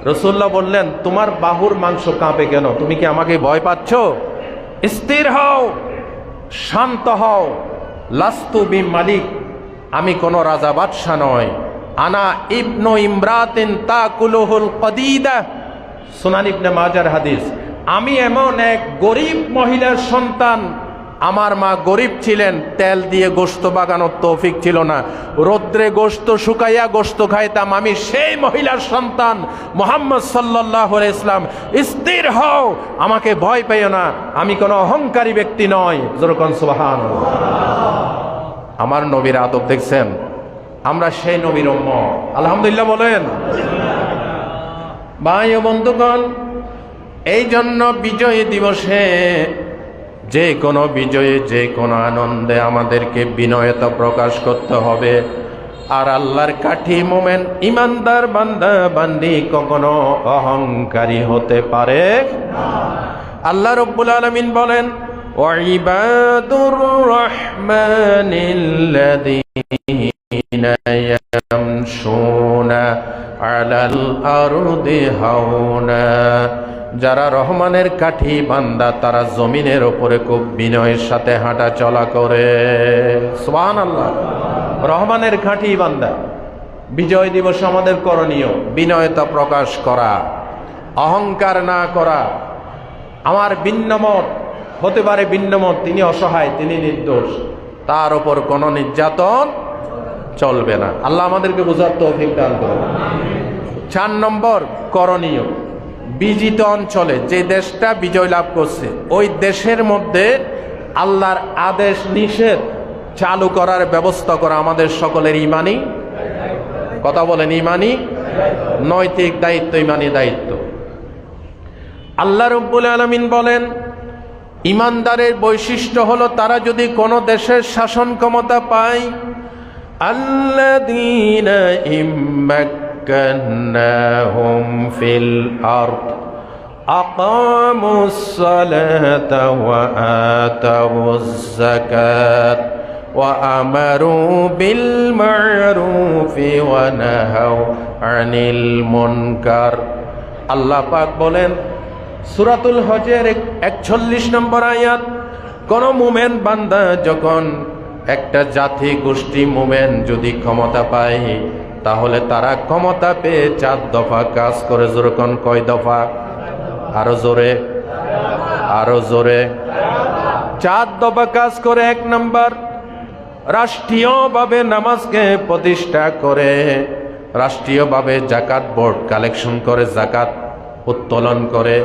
রাসূলুল্লাহ বললেন, তোমার বাহুর মাংস কাঁপে কেন? তুমি কি আমাকে ভয় পাচ্ছ? স্থির হও, শান্ত হও। লাস্তু বি মালিক, আমি কোন রাজা বাদশা নয়। আনা ইবনু ইমরাতিন তাকুলুহুল কদিদা। সুনান ইবনে মাজার হাদিস। আমি এমন এক গরিব মহিলার সন্তান। আমার মা গরিব ছিলেন, তেল দিয়ে গোশত বাগানোর তৌফিক ছিল না, রৌদ্রে গোশত শুকাইয়া গোশত খাইতাম। আমি সেই মহিলার সন্তান। মুহাম্মদ সাল্লাল্লাহু আলাইহি ওয়াসাল্লাম, স্থির হও, আমাকে ভয় পেও না, আমি কোনো অহংকারী ব্যক্তি নয়। যেরকম সুবহানাল্লাহ। আমার নবীর আদব দেখছেন? আমরা সেই নবীর উম্মত। আলহামদুলিল্লাহ বলেন। ভাই ও বন্ধুগণ, এই জন্য বিজয় দিবসে, যে কোনো বিজয়ে, যে কোনো আনন্দে আমাদেরকে বিনয়তা প্রকাশ করতে হবে। আর আল্লাহর কাঠি মোমেন ইমানদার বান্দা বান্দি কখনো অহংকারী হতে পারে না। আল্লাহ রাব্বুল আলামিন বলেন, ওয়াইবাদুর রহমানিল্লাযীনা ইয়ামশুনা আলাল আরদি হাওনা। যারা রহমানের কাঠি বান্দা, তারা জমিনের ওপরে খুব বিনয়ের সাথে হাঁটা চলা করে। সুবহানাল্লাহ। রহমানের কাঠি বান্দা। বিজয় দিবস আমাদের করণীয় বিনয়তা প্রকাশ করা, অহংকার না করা। আমার ভিন্নমত হতে পারে, ভিন্নমত, তিনি অসহায়, তিনি নির্দোষ, তার ওপর কোনো নির্যাতন চলবে না। আল্লাহ আমাদেরকে বোঝার তৌফিক দান করুন। 4 নম্বর করণীয়, বিজিত অঞ্চলে, যে দেশটা বিজয় লাভ করছে, ওই দেশের মধ্যে আল্লাহর আদেশ নিষেধ চালু করার ব্যবস্থা করা আমাদের সকলের ইমানি, কথা বলেন, ইমানি নৈতিক দায়িত্ব, ইমানি দায়িত্ব। আল্লাহ রাব্বুল আলামিন বলেন, ইমানদারের বৈশিষ্ট্য হলো তারা যদি কোনো দেশের শাসন ক্ষমতা পায়, আল্লাযীনা مكناهم في الأرض أقاموا الصلاة وآتوا الزكاة وأمروا بالمعروف ونهوا عن المنكر আল্লাহ পাক বলেন সূরাতুল হজের 41 নম্বর আয়াত, কোন মুমিন বান্দা যখন একটা জাতি গোষ্ঠী মুমিন যদি ক্ষমতা পায় তাহলে তারা ক্ষমতা পেয়ে 4 দফা কাজ করে। যেরকম কয় দফা? আরো জোরে, আরো জোরে। 4 দফা কাজ করে। 1 নম্বর, রাষ্ট্রীয়ভাবে নামাজকে প্রতিষ্ঠা করে, রাষ্ট্রীয়ভাবে জাকাত বোর্ড কালেকশন করে, জাকাত উত্তোলন করে,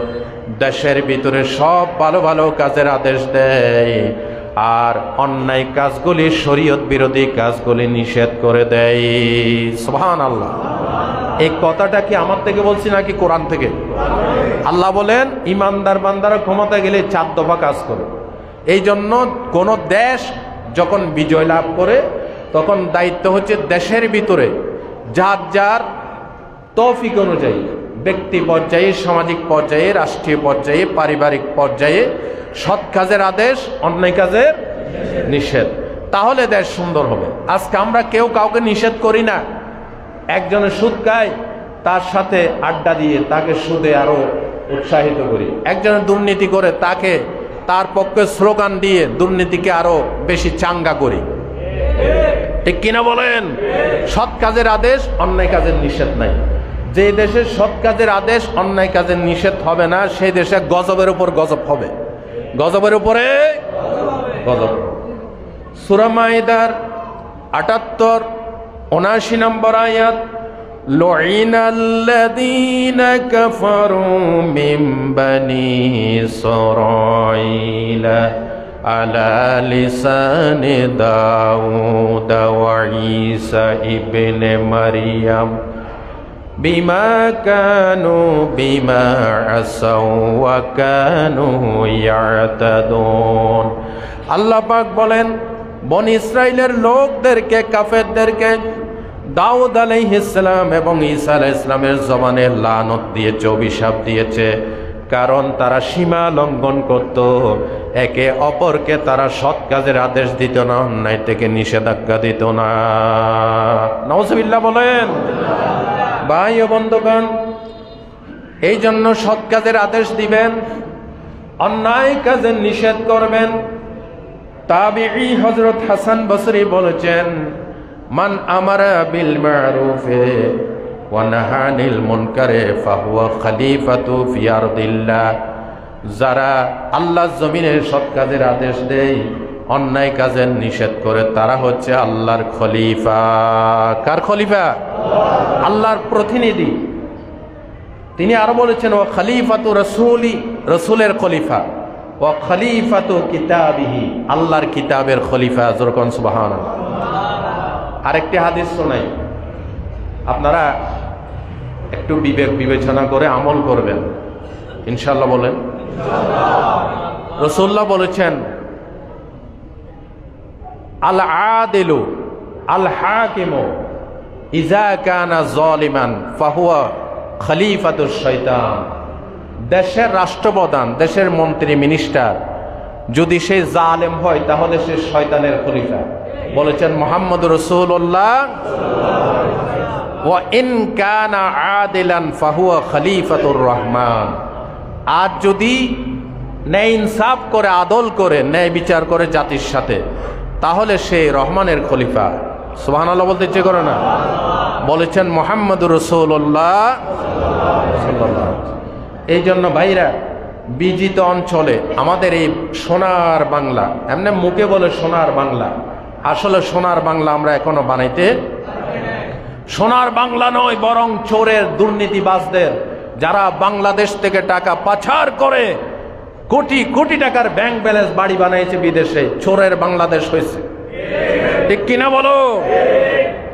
দেশের ভিতরে সব ভালো ভালো কাজের আদেশ দেয়, আর অন্যায় কাজগুলি, শরীয়ত বিরোধী কাজগুলি নিষেধ করে দেয়। সুবহানাল্লাহ। এই কথাটা কি আমার থেকে বলছি নাকি কোরআন থেকে? আল্লাহ বলেন ইমানদার বান্দারা ক্ষমতা গেলে 4 দফা কাজ করে। এই জন্য কোন দেশ যখন বিজয় লাভ করে তখন দায়িত্ব হচ্ছে দেশের ভিতরে যার যার তৌফিক অনুযায়ী, ব্যক্তি পর্যায়ে, সামাজিক পর্যায়ে, রাষ্ট্রীয় পর্যায়ে, পারিবারিক পর্যায়ে সৎ কাজের আদেশ, অন্যায় কাজের নিষেধ, তাহলে দেশ সুন্দর হবে। আজকে আমরা কেউ কাউকে নিষেধ করি না। একজনের সুদ খায়, তার সাথে আড্ডা দিয়ে তাকে সুদে আরো উৎসাহিত করি। একজনের দুর্নীতি করে তাকে তার পক্ষে স্লোগান দিয়ে দুর্নীতিকে আরো বেশি চাঙ্গা করি। ঠিক কিনা বলেন? সৎ কাজের আদেশ, অন্যায় কাজের নিষেধ নাই। যে দেশে সৎ কাজের আদেশ, অন্যায় কাজের নিষেধ হবে না, সেই দেশে গজবের উপর গজব হবে, গজবের উপরে গজব। সূরা মাইদার 78, 79 নম্বর আয়াত, লুইনাল্লাযীনা কাফারু মিন বানি ইসরাঈল আলা লিসানি দাউদ ওয়া ঈসা ইবনে মারইয়াম বিমা আসাউ ওয়া কানু ইয়াতাদুন। আল্লাহ পাক বলেন বনি ইসরাইলের লোকদেরকে, কাফেরদেরকে দাউদ আলাইহিস সালাম এবং ঈসা আলাইহিস সালামের জবানে লানত দিয়েছে, অভিশাপ দিয়েছে, কারণ তারা সীমা লঙ্ঘন করত, একে অপরকে তারা সৎ কাজের আদেশ দিত না, অন্যায় থেকে নিষেধাজ্ঞা দিত না। নাউজুবিল্লাহ বলেন। ভাই ও বন্ধুগণ, এই জন্য সৎ কাজের আদেশ দিবেন, অন্যায় কাজের নিষেধ করবেন। তাবিঈ হযরত হাসান বসরি বলেছেন, মান আমারা বিল মারুফে ওয়া নাহা আনিল মুনকারে ফাহুয়া খলিফাতু ফি আরদিল্লাহ। যারা আল্লাহর জমিনে সৎ কাজের আদেশ দেয়, অন্যায় কাজের নিষেধ করে, তারা হচ্ছে আল্লাহর খলিফা। কার খলিফা? আল্লাহর প্রতিনিধি। তিনি আরো বলেছেন, ও খলিফাতু রাসূলি, রাসূলের খলিফা, ও খলিফাতু কিতাবিহি, আল্লাহর কিতাবের খলিফা। যখন সুবহানাল্লাহ। আরেকটি হাদিস শোনাই, আপনারা একটু বিবেক বিবেচনা করে আমল করবেন ইনশাআল্লাহ। বলেন রাসূলুল্লাহ বলেছেন, আল আদিলু আল হাকিমু ইজা কানা যালিমান ফাহুয়া খলিফাতুশ শয়তান। দেশের রাষ্ট্রপ্রধান, দেশের মন্ত্রী, মিনিস্টার যদি সে জালেম হয় তাহলে সে শয়তানের খলিফা। বলেছেন মুহাম্মদুর রাসূলুল্লাহ, ওয়া ইন কানা আদিলান ফাহুয়া খলিফাতুর রহমান। আর যদি ন্যায় ইনসাফ করে, আদল করে, ন্যায় বিচার করে জাতির সাথে, তাহলে সে রহমানের খলিফা। সুবহানাল্লাহ বলতে ইচ্ছে করে না? বলেছেন মুহাম্মদুর রাসূলুল্লাহ সাল্লাল্লাহু। এই জন্য ভাইরা, বিজিত অঞ্চলে আমাদের এই সোনার বাংলা, এমনি মুখে বলে সোনার বাংলা, আসলে সোনার বাংলা আমরা এখনো বানাইতে, সোনার বাংলা নয়, বরং চোরের, দুর্নীতিবাজদের, যারা বাংলাদেশ থেকে টাকা পাচার করে কোটি কোটি টাকার ব্যাংক ব্যালেন্স বাড়ি বানাইছে বিদেশে, চোরের বাংলাদেশ হয়েছে। ঠিক কিনা বলো?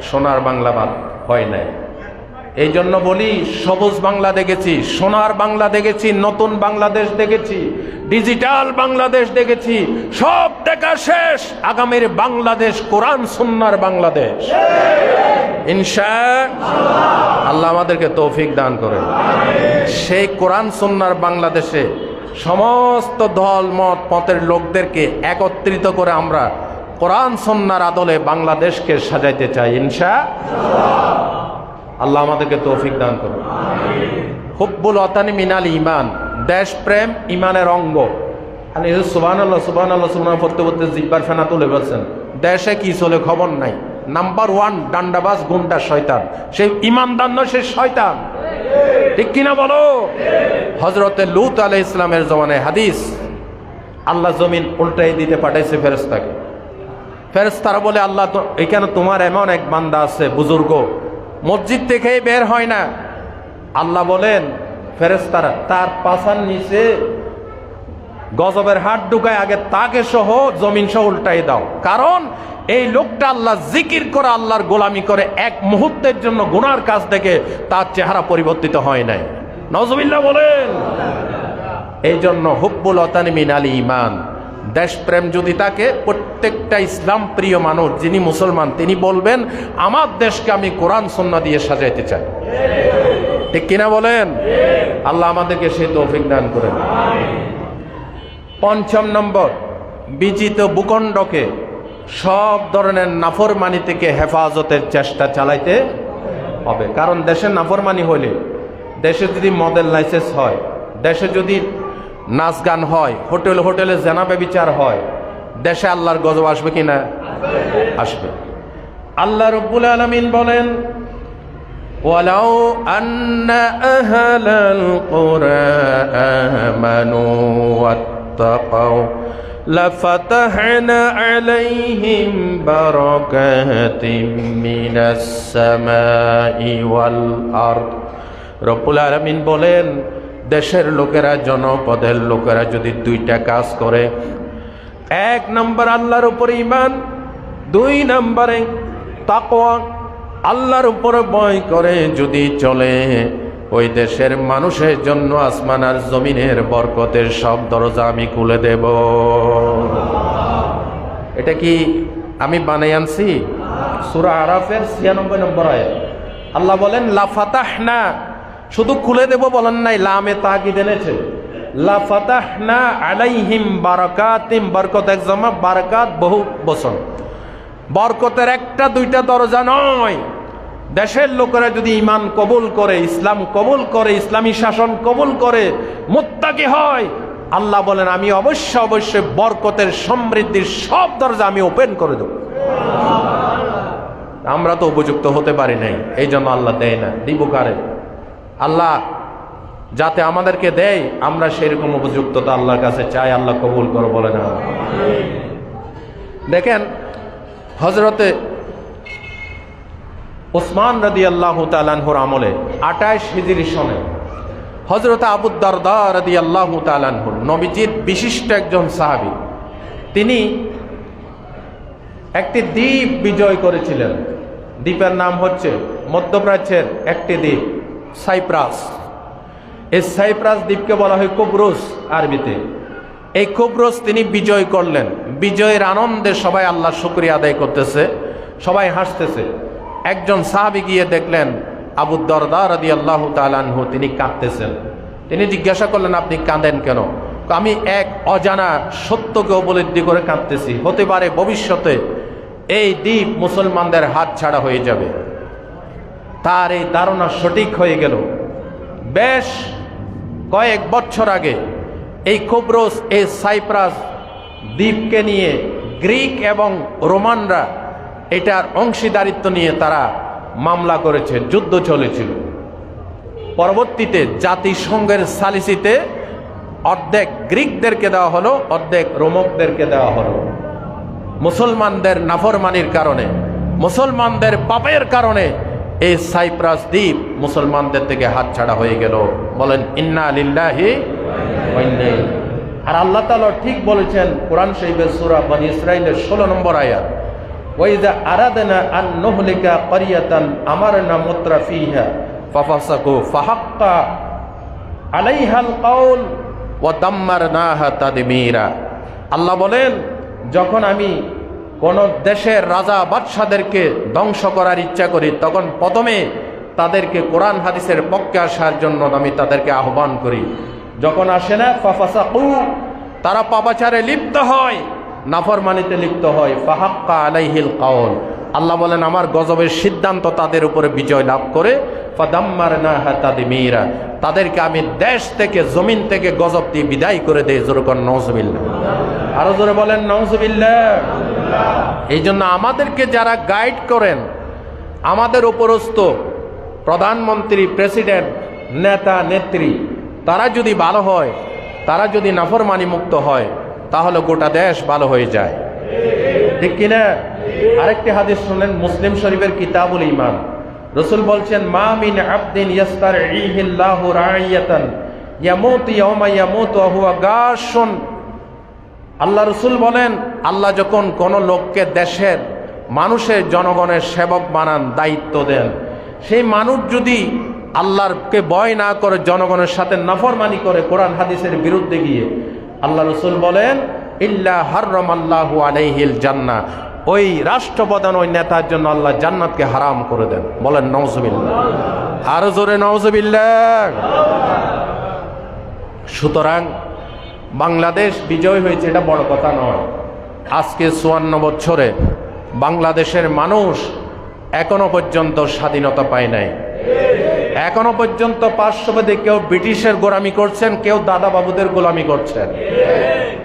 সোনার বাংলা হয় নাই। এই জন্য বলি, সবুজ বাংলা দেখেছি, সোনার বাংলা দেখেছি, নতুন বাংলাদেশ দেখেছি, ডিজিটাল বাংলাদেশ দেখেছি, সব দেখা শেষ। আগামীর বাংলাদেশ কোরআন সুন্নাহর বাংলাদেশ ইনশাআল্লাহ। আল্লাহ আমাদেরকে তৌফিক দান করেন। সেই কোরআন সুন্নাহর বাংলাদেশে সমস্ত দল মত পথের লোকদেরকে একত্রিত করে আমরা কোরআন সুন্নাহর আদলে বাংলাদেশকে সাজাইতে চাই ইনশাআল্লাহ। আল্লাহ আমাদেরকে তৌফিক দান করুন। হুব্বুল ওয়াতানি মিনাল ঈমান, দেশপ্রেম ঈমানের অঙ্গ। আর এই সুবহানাল্লাহ সুবহানাল্লাহ সুবহানাল্লাহ পড়তে পড়তে জিহ্বার ফেনা তুলে বলছেন, দেশে কি চলে খবর নাই। নাম্বার 1 ডান্ডাবাজ গুন্ডা শয়তান, সেই ঈমানদার নয়, সে শয়তান। ঠিক কিনা বলো? হযরতে লূত আলাইহিস সালামের জমানায় হাদিস, আল্লাহ জমিন উল্টাই দিতে পাঠাইছে ফেরেশতাকে। ফেরেশতারা বলে, আল্লাহ তো এখানে তোমার এমন এক বান্দা আছে বুজুর্গ, মসজিদ থেকে বের হয় না। আল্লাহ বলেন, ফেরেশতারা তার পাছার নিচে গজবের হাত ঢুকায়, আগে তাকে সহ জমিন সহ উল্টাই দাও। কারণ এই লোকটা আল্লাহ জিকির করে, আল্লাহর গোলামি করে, এক মুহূর্তের জন্য গুনার কাজ থেকে তার চেহারা পরিবর্তিত হয় নাই। নাউজুবিল্লাহ বলেন। এই জন্য হুব্বুল ওয়াতানি মিনাল ঈমান, দেশপ্রেম যদি তাকে, প্রত্যেকটা ইসলাম প্রিয় মানুষ যিনি মুসলমান তিনি বলবেন, আমার দেশকে আমি কোরআন সুন্নাহ দিয়ে সাজাইতে চাই। ঠিক কিনা বলেন? আল্লাহ আমাদেরকে সেই তৌফিক দান করেন। ৫ম নম্বর, বিজিত ভূখণ্ডকে সব ধরনের নাফরমানি থেকে হেফাজতের চেষ্টা চালাইতে হবে। কারণ দেশের নাফরমানি হইলে, দেশে যদি মদের লাইসেন্স হয়, দেশে যদি নাচ গান হয়, হোটেল হোটেলে জেনা ব্যভিচার হয়, দেশে আল্লাহর গজব আসবে কিনা? আসবে। আল্লাহ রাব্বুল আলামিন বলেন, ওয়ালাউ আন্না আহলাল কুরা আমানু ওয়াত্তাকাউ লাফাতাহনা আলাইহিম বারাকাতিম মিনাস সামাই ওয়াল আরদ। রব্বুল আলামিন বলেন, দেশের লোকেরা, জনপদের লোকেরা যদি 2টা কাজ করে, 1 নম্বর আল্লাহর উপরে ঈমান, 2 নম্বরে তাকওয়া, আল্লাহর উপরে ভয় করে যদি চলে, ওই দেশের মানুষের জন্য আসমান আর জমিনের বরকতের সব দরজা আমি খুলে দেব। এটা কি আমি বানাই আনছি? সূরা আরাফের 96 নম্বর আয়াত। আল্লাহ বলেন লাফাতাহনা, শুধু খুলে দেব বলেন নাই, লামে তাকিদ এনেছে। লাফাতাহনা আলাইহিম বারাকাতিম, বরকত এক জমা, বারাকাত বহু বচন। বরকতের 1টা 2টা দরজা নয়। দেশের লোকেরা যদি ঈমান কবুল করে, ইসলাম কবুল করে, ইসলামী শাসন কবুল করে, মুত্তাকি হয়, আল্লাহ বলেন আমি অবশ্যই বরকতের সমৃদ্ধির সব দরজা আমি ওপেন করে দেব। আমরা তো উপযুক্ত হতে পারি নাই, এই জন্য আল্লাহ দেয় না। দিব কারে? আল্লাহ যাতে আমাদেরকে দেয়, আমরা সেরকম উপযুক্ততা আল্লাহর কাছে চাই। আল্লাহ কবুল করো বলে না। দেখেন, হযরতে ওসমান রাদিয়াল্লাহু তাআলা আনহুর আমলে 28 হিজরি সনে হযরতে আবু দারদা রাদিয়াল্লাহু তাআলা আনহু, নবীজির বিশিষ্ট একজন সাহাবী, তিনি একটি দ্বীপ বিজয় করেছিলেন। দ্বীপের নাম হচ্ছে মধ্যপ্রাচ্যের একটি দ্বীপ সাইপ্রাস। এই সাইপ্রাস দ্বীপকে বলা হয় কুবরুস আরবিতে। এই কুবরুস তিনি বিজয় করলেন। বিজয়ের আনন্দে সবাই আল্লাহর শুকরিয়া আদায় করতেছে, সবাই হাসতেছে। একজন সাহাবী গিয়ে দেখলেন আবু দারদা রাদিয়াল্লাহু তাআলা আনহু তিনি কাঁদতেছেন। তিনি জিজ্ঞাসা করলেন, আপনি কাঁদেন কেন? আমি এক অজানা সত্যকে উপলব্ধি করে কাঁদতেছি। হতে পারে ভবিষ্যতে এই দ্বীপ মুসলমানদের হাত ছাড়া হয়ে যাবে। তার এই ধারণা সঠিক হয়ে গেল। বেশ কয়েক বছর আগে এই কুবরুস, এই সাইপ্রাস দ্বীপকে নিয়ে গ্রিক এবং রোমানরা এটার অংশীদারিত্ব নিয়ে তারা মামলা করেছে, যুদ্ধ চলেছিল। পরবর্তীতে জাতিসংঘের সালিসিতে অর্ধেক গ্রিকদেরকে দেওয়া হলো, অর্ধেক রোমকদেরকে দেওয়া হলো। মুসলমানদের নাফরমানির কারণে, মুসলমানদের পাপের কারণে এই সাইপ্রাস দ্বীপ মুসলমানদের থেকে হাত ছাড়া হয়ে গেল। বলেন ইন্না লিল্লাহি ওয়া ইন্না ইলাইহি। আর আল্লাহ তাআলা ঠিক বলেছেন কোরআন শরীফের সূরা বনী ইসরাঈলের 16 নম্বর আয়াত, ওয়া ইযা আরাদনা আন নুহলিকা ক্বরিয়াতান আমারনা মুত্রাফিহা ফাফাসাকু ফাহাক্কা আলাইহাল কাউল ওয়া দাম্মারনাহা তাদমীরা। আল্লাহ বলেন, যখন আমি কোন দেশের রাজা বাদশাদেরকে ধ্বংস করার ইচ্ছা করি, তখন প্রথমে তাদেরকে কোরআন হাদিসের পক্ষে আসার জন্য আমি তাদেরকে আহ্বান করি। যখন আসে না, ফাফাসাকু, তারা পাপাচারে লিপ্ত হয়, নাফরমানিতে লিপ্ত হয়, ফাহাক্কা আলাইহিল কাউল, আল্লাহ বলেন আমার গজবের সিদ্ধান্ত তাদের উপরে বিজয় লাভ করে, ফাদাম্মারনাহা তাদমীরা, তাদেরকে আমি দেশ থেকে জমিন থেকে গজব দিয়ে বিদায় করে দেই। জোরে কর নাউজুবিল্লাহ, আরো জোরে বলেন নাউজুবিল্লাহ। এই জন্য আমাদেরকে যারা গাইড করেন, আমাদের উপরস্থ প্রধানমন্ত্রী, প্রেসিডেন্ট, নেতা নেত্রী, তারা যদি ভালো হয়, তারা যদি নাফরমানি মুক্ত হয়, তাহলে গোটা দেশ ভালো হয়ে যায়, ঠিক কিনা? আরেকটি হাদিস শুনেন, মুসলিম শরীফের কিতাবুল ঈমান। রাসূল বলছেন, মা মিন আবদিন ইয়াস্তারঈহিল্লাহু রাইয়াতান ইয়ামুতু ইয়াওমা ইয়ামুতু ওয়া হুয়া গাশুন। আল্লাহ রাসূল বলেন, আল্লাহ যখন কোন লোককে দেশের মানুষের জনগণের সেবক বানান, দায়িত্ব দেন, সেই মানুষ যদি আল্লাহরকে ভয় না করে জনগণের সাথে নাফরমানি করে, কোরআন হাদিসের বিরুদ্ধে গিয়ে, আল্লাহ রাসূল বলেন, ইল্লা হাররামাল্লাহু আলাইহিল জান্নাহ, ওই রাষ্ট্রপ্রধান, ওই নেতার জন্য আল্লাহ জান্নাতকে হারাম করে দেন। বলেন নাউজুবিল্লাহ, আরো জোরে নাউজুবিল্লাহ। সুতরাং বাংলাদেশ বিজয় হয়েছে, এটা বড় কথা নয়। আজকে 54 বছরে বাংলাদেশের মানুষ এখনো পর্যন্ত স্বাধীনতা পায় নাই। এখনো পর্যন্ত পার্শ্ববর্তী কেউ ব্রিটিশের গোলামি করছেন, কেউ দাদা বাবুদের গোলামি করছেন।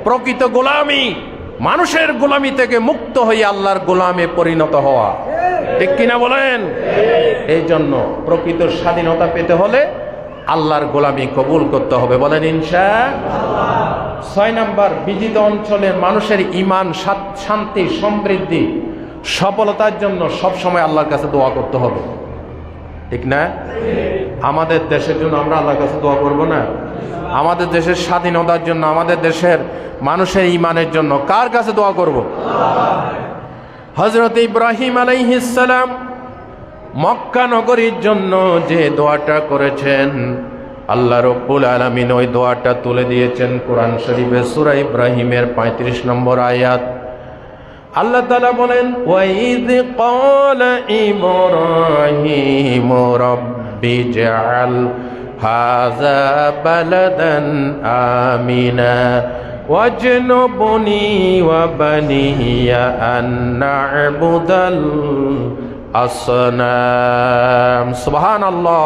প্রকৃত গোলামি মানুষের গোলামি থেকে মুক্ত হয়ে আল্লাহর গোলামে পরিণত হওয়া, ঠিক কিনা বলেন? এই জন্য প্রকৃত স্বাধীনতা পেতে হলে আল্লাহর গোলামি কবুল করতে হবে। বলেন ইনশাআল্লাহ। 6 নাম্বার, বিজিত অঞ্চলের মানুষের ঈমান, শান্তি, সমৃদ্ধি, সফলতার জন্য সবসময় আল্লাহর কাছে দোয়া করতে হবে, ঠিক না? আমাদের দেশের জন্য আমরা আল্লাহর কাছে দোয়া করব না? আমাদের দেশের স্বাধীনতার জন্য, আমাদের দেশের মানুষের ঈমানের জন্য কার কাছে দোয়া করব? হযরত ইব্রাহিম আলাইহিস সালাম মক্কা নগরীর জন্য যে দোয়াটা করেছেন, আল্লাহ রাব্বুল আলামিন ওই দোয়াটা তুলে দিয়েছেন কোরআন শরীফে সূরা ইব্রাহিমের 35 নম্বর আয়াত। আল্লাহ তাআলা বলেন, ওয়াইদ ক্বালা ইব্রাহিমু রাব্বি জাআল হাযা বালাদান আমিনা ওয়াজনুবনি ওয়া বানিয়া আন না'বুদাল আসনাম। সুবহানাল্লাহ।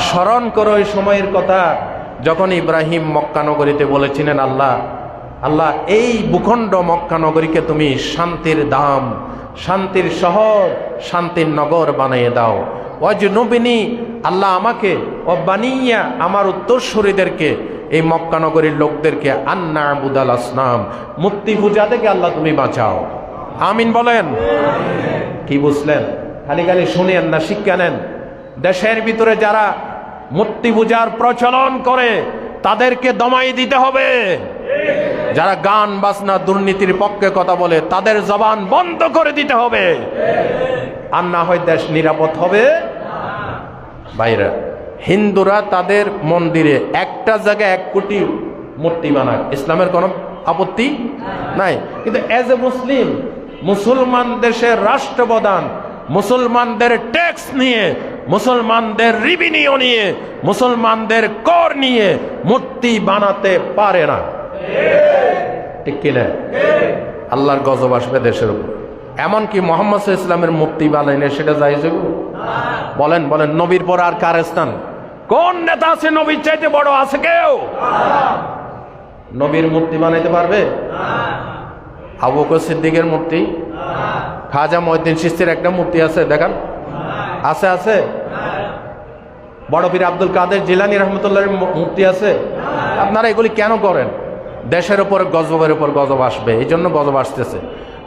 স্মরণ করো ওই সময়ের কথা যখন ইব্রাহিম মক্কা নগরীতে বলেছিলেন, আল্লাহ আল্লাহ এই ভূখণ্ড মক্কা নগরীকে তুমি শান্তির ধাম, শান্তির শহর, শান্তির নগর বানিয়ে দাও। ওয়াজনুবনি, আল্লাহ আমাকে, ও বানিয়া আমার উত্তরসূরিদেরকে, এই মক্কা নগরীর লোকদেরকে, আন না'বুদাল আসনাম, মূর্তি পূজা থেকে আল্লাহ তুমি বাঁচাও। আমিন বলেন। কি বুঝলেন? খালি খালি শুনেন না, শিক্ষা নেন। দেশের ভিতরে যারা মূর্তি পূজার প্রচলন করে তাদেরকে দমাই দিতে হবে। যারা গান বাজনা দুর্নীতির পক্ষে কথা বলে তাদের জবান বন্ধ করে দিতে হবে, আর না হয় দেশ নিরাপদ হবে। ভাইরা, হিন্দুরা তাদের মন্দিরে একটা জায়গায় 1 কোটি মূর্তি বানায়, ইসলামের কোনো আপত্তি নাই। কিন্তু এজ এ মুসলিম, মুসলমান দেশের রাষ্ট্রপ্রধান মুসলমানদের ট্যাক্স নিয়ে, মুসলমানদের রেভিনিউ নিয়ে, মুসলমানদের কর নিয়ে মূর্তি বানাতে পারে না, ঠিক কিনা? আল্লাহর গজব আসবে দেশের উপর। এমনকি মুহাম্মদ সাল্লাল্লাহু আলাইহি ওয়াসাল্লামের মূর্তি বানাইলে সেটা জায়েজ হবে? বলেন বলেন, নবীর পর আর কার স্থান? কোন নেতা আছে নবীর চাইতে বড়? আছে কেউ? নবীর মূর্তি বানাইতে পারবে? আবু বকর সিদ্দিকের মূর্তি, খাজা মঈনুদ্দিন চিশতির একটা মূর্তি আছে, দেখান। আছে আছে? বড় পীর আব্দুল কাদের জিলানী রহমতুল্লাহর মূর্তি আছে? আপনারা এগুলি কেন করেন? দেশের উপর গজবের উপর গজব আসবে, এই জন্য গজব আসতেছে।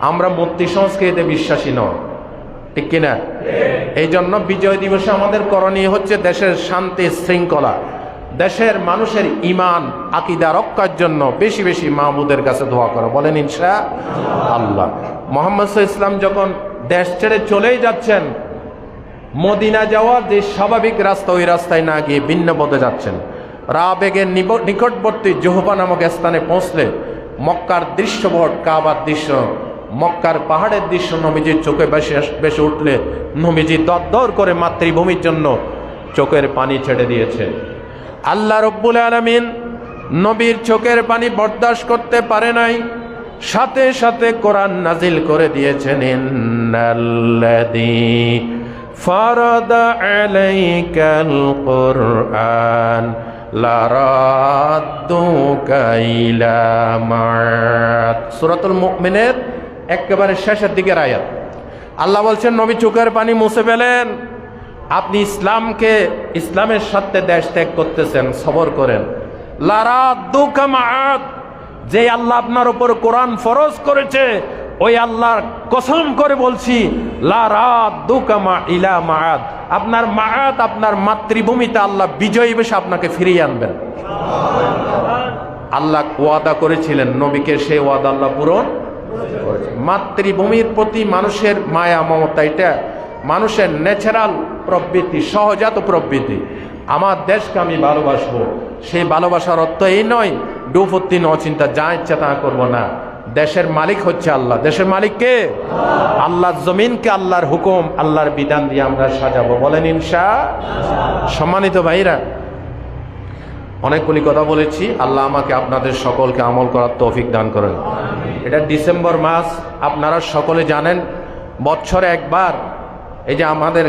আমরা মূর্তি সংস্কৃতিতে বিশ্বাসী নয়, ঠিক কিনা? এই জন্য বিজয় দিবসে আমাদের করণীয় হচ্ছে দেশের শান্তি শৃঙ্খলা, দেশের মানুষের ঈমান আকীদা রক্ষার জন্য বেশি বেশি মাহবুদের কাছে দোয়া করা। বলেন ইনশাআল্লাহ। মুহাম্মদ সাল্লাল্লাহু আলাইহি ওয়াসাল্লাম যখন দেশ ছেড়ে চলেই যাচ্ছেন, মদিনা যাওয়ার যে স্বাভাবিক রাস্তা, ওই রাস্তায় না গিয়ে ভিন্ন পথে যাচ্ছেন। রাবেগের নিকটবর্তী জোহফা নামক স্থানে পৌঁছলে মক্কার দৃশ্যপট, কাবার দৃশ্য, মক্কার পাহাড়ের দৃশ্য নবীজির চোখে বেশি উঠলে নবীজি দরদর করে মাতৃভূমির জন্য চোখের পানি ছেড়ে দিয়েছে। আল্লাহ রব্বুল আলামিন নবীর চোখের পানি বরদাস্ত করতে পারে নাই, সাথে সাথে কোরআন নাজিল করে দিয়েছেন, ইন্নাল্লাযী ফারাদা আলাইকাল কুরআন লারাদ্দুকা ইলা মাআদ। সূরাতুল মুমিনের একেবারে শেষের দিকের আয়াত। আল্লাহ বলছেন, নবী চোখের পানি মুছে ফেলেন। আপনি ইসলামের সাথে দেশ ত্যাগ করতেছেন, সবর করেন। লারাদ্দুকা মাআদ, যে আল্লাহ আপনার উপর কোরআন ফরজ করেছে, ওই আল্লাহর কসম করে বলছি, লারাদ্দুকা ইলা মাআদ, আপনার মাআদ, আপনার মাতৃভূমিতে আল্লাহ বিজয়ী বেশে আপনাকে ফিরিয়ে আনবেন। আল্লাহ ওয়াদা করেছিলেন নবীকে, সেই ওয়াদা আল্লাহ পূরণ করেছে। মাতৃভূমির প্রতি মানুষের মায়া মমতা, এটা মানুষের ন্যাচারাল প্রবৃত্তি, সহজাত প্রবৃত্তি। আমার দেশকে আমি ভালোবাসবো, সেই ভালোবাসার অর্থ এই নয় ডুফত্তি নচিন্তা, যা ইচ্ছা তা করবো না। দেশের মালিক হচ্ছে আল্লাহ। দেশের মালিক কে? আল্লাহর জমিনকে আল্লাহর হুকুম, আল্লাহর বিধান দিয়ে আমরা সাজাবো, বলেন ইনশাআল্লাহ। সম্মানিত ভাইরা, অনেকগুলি কথা বলেছি। আল্লাহ আমাকে আপনাদের সকলকে আমল করার তৌফিক দান করেন। এটা ডিসেম্বর মাস, আপনারা সকলে জানেন বছরে একবার এই যে আমাদের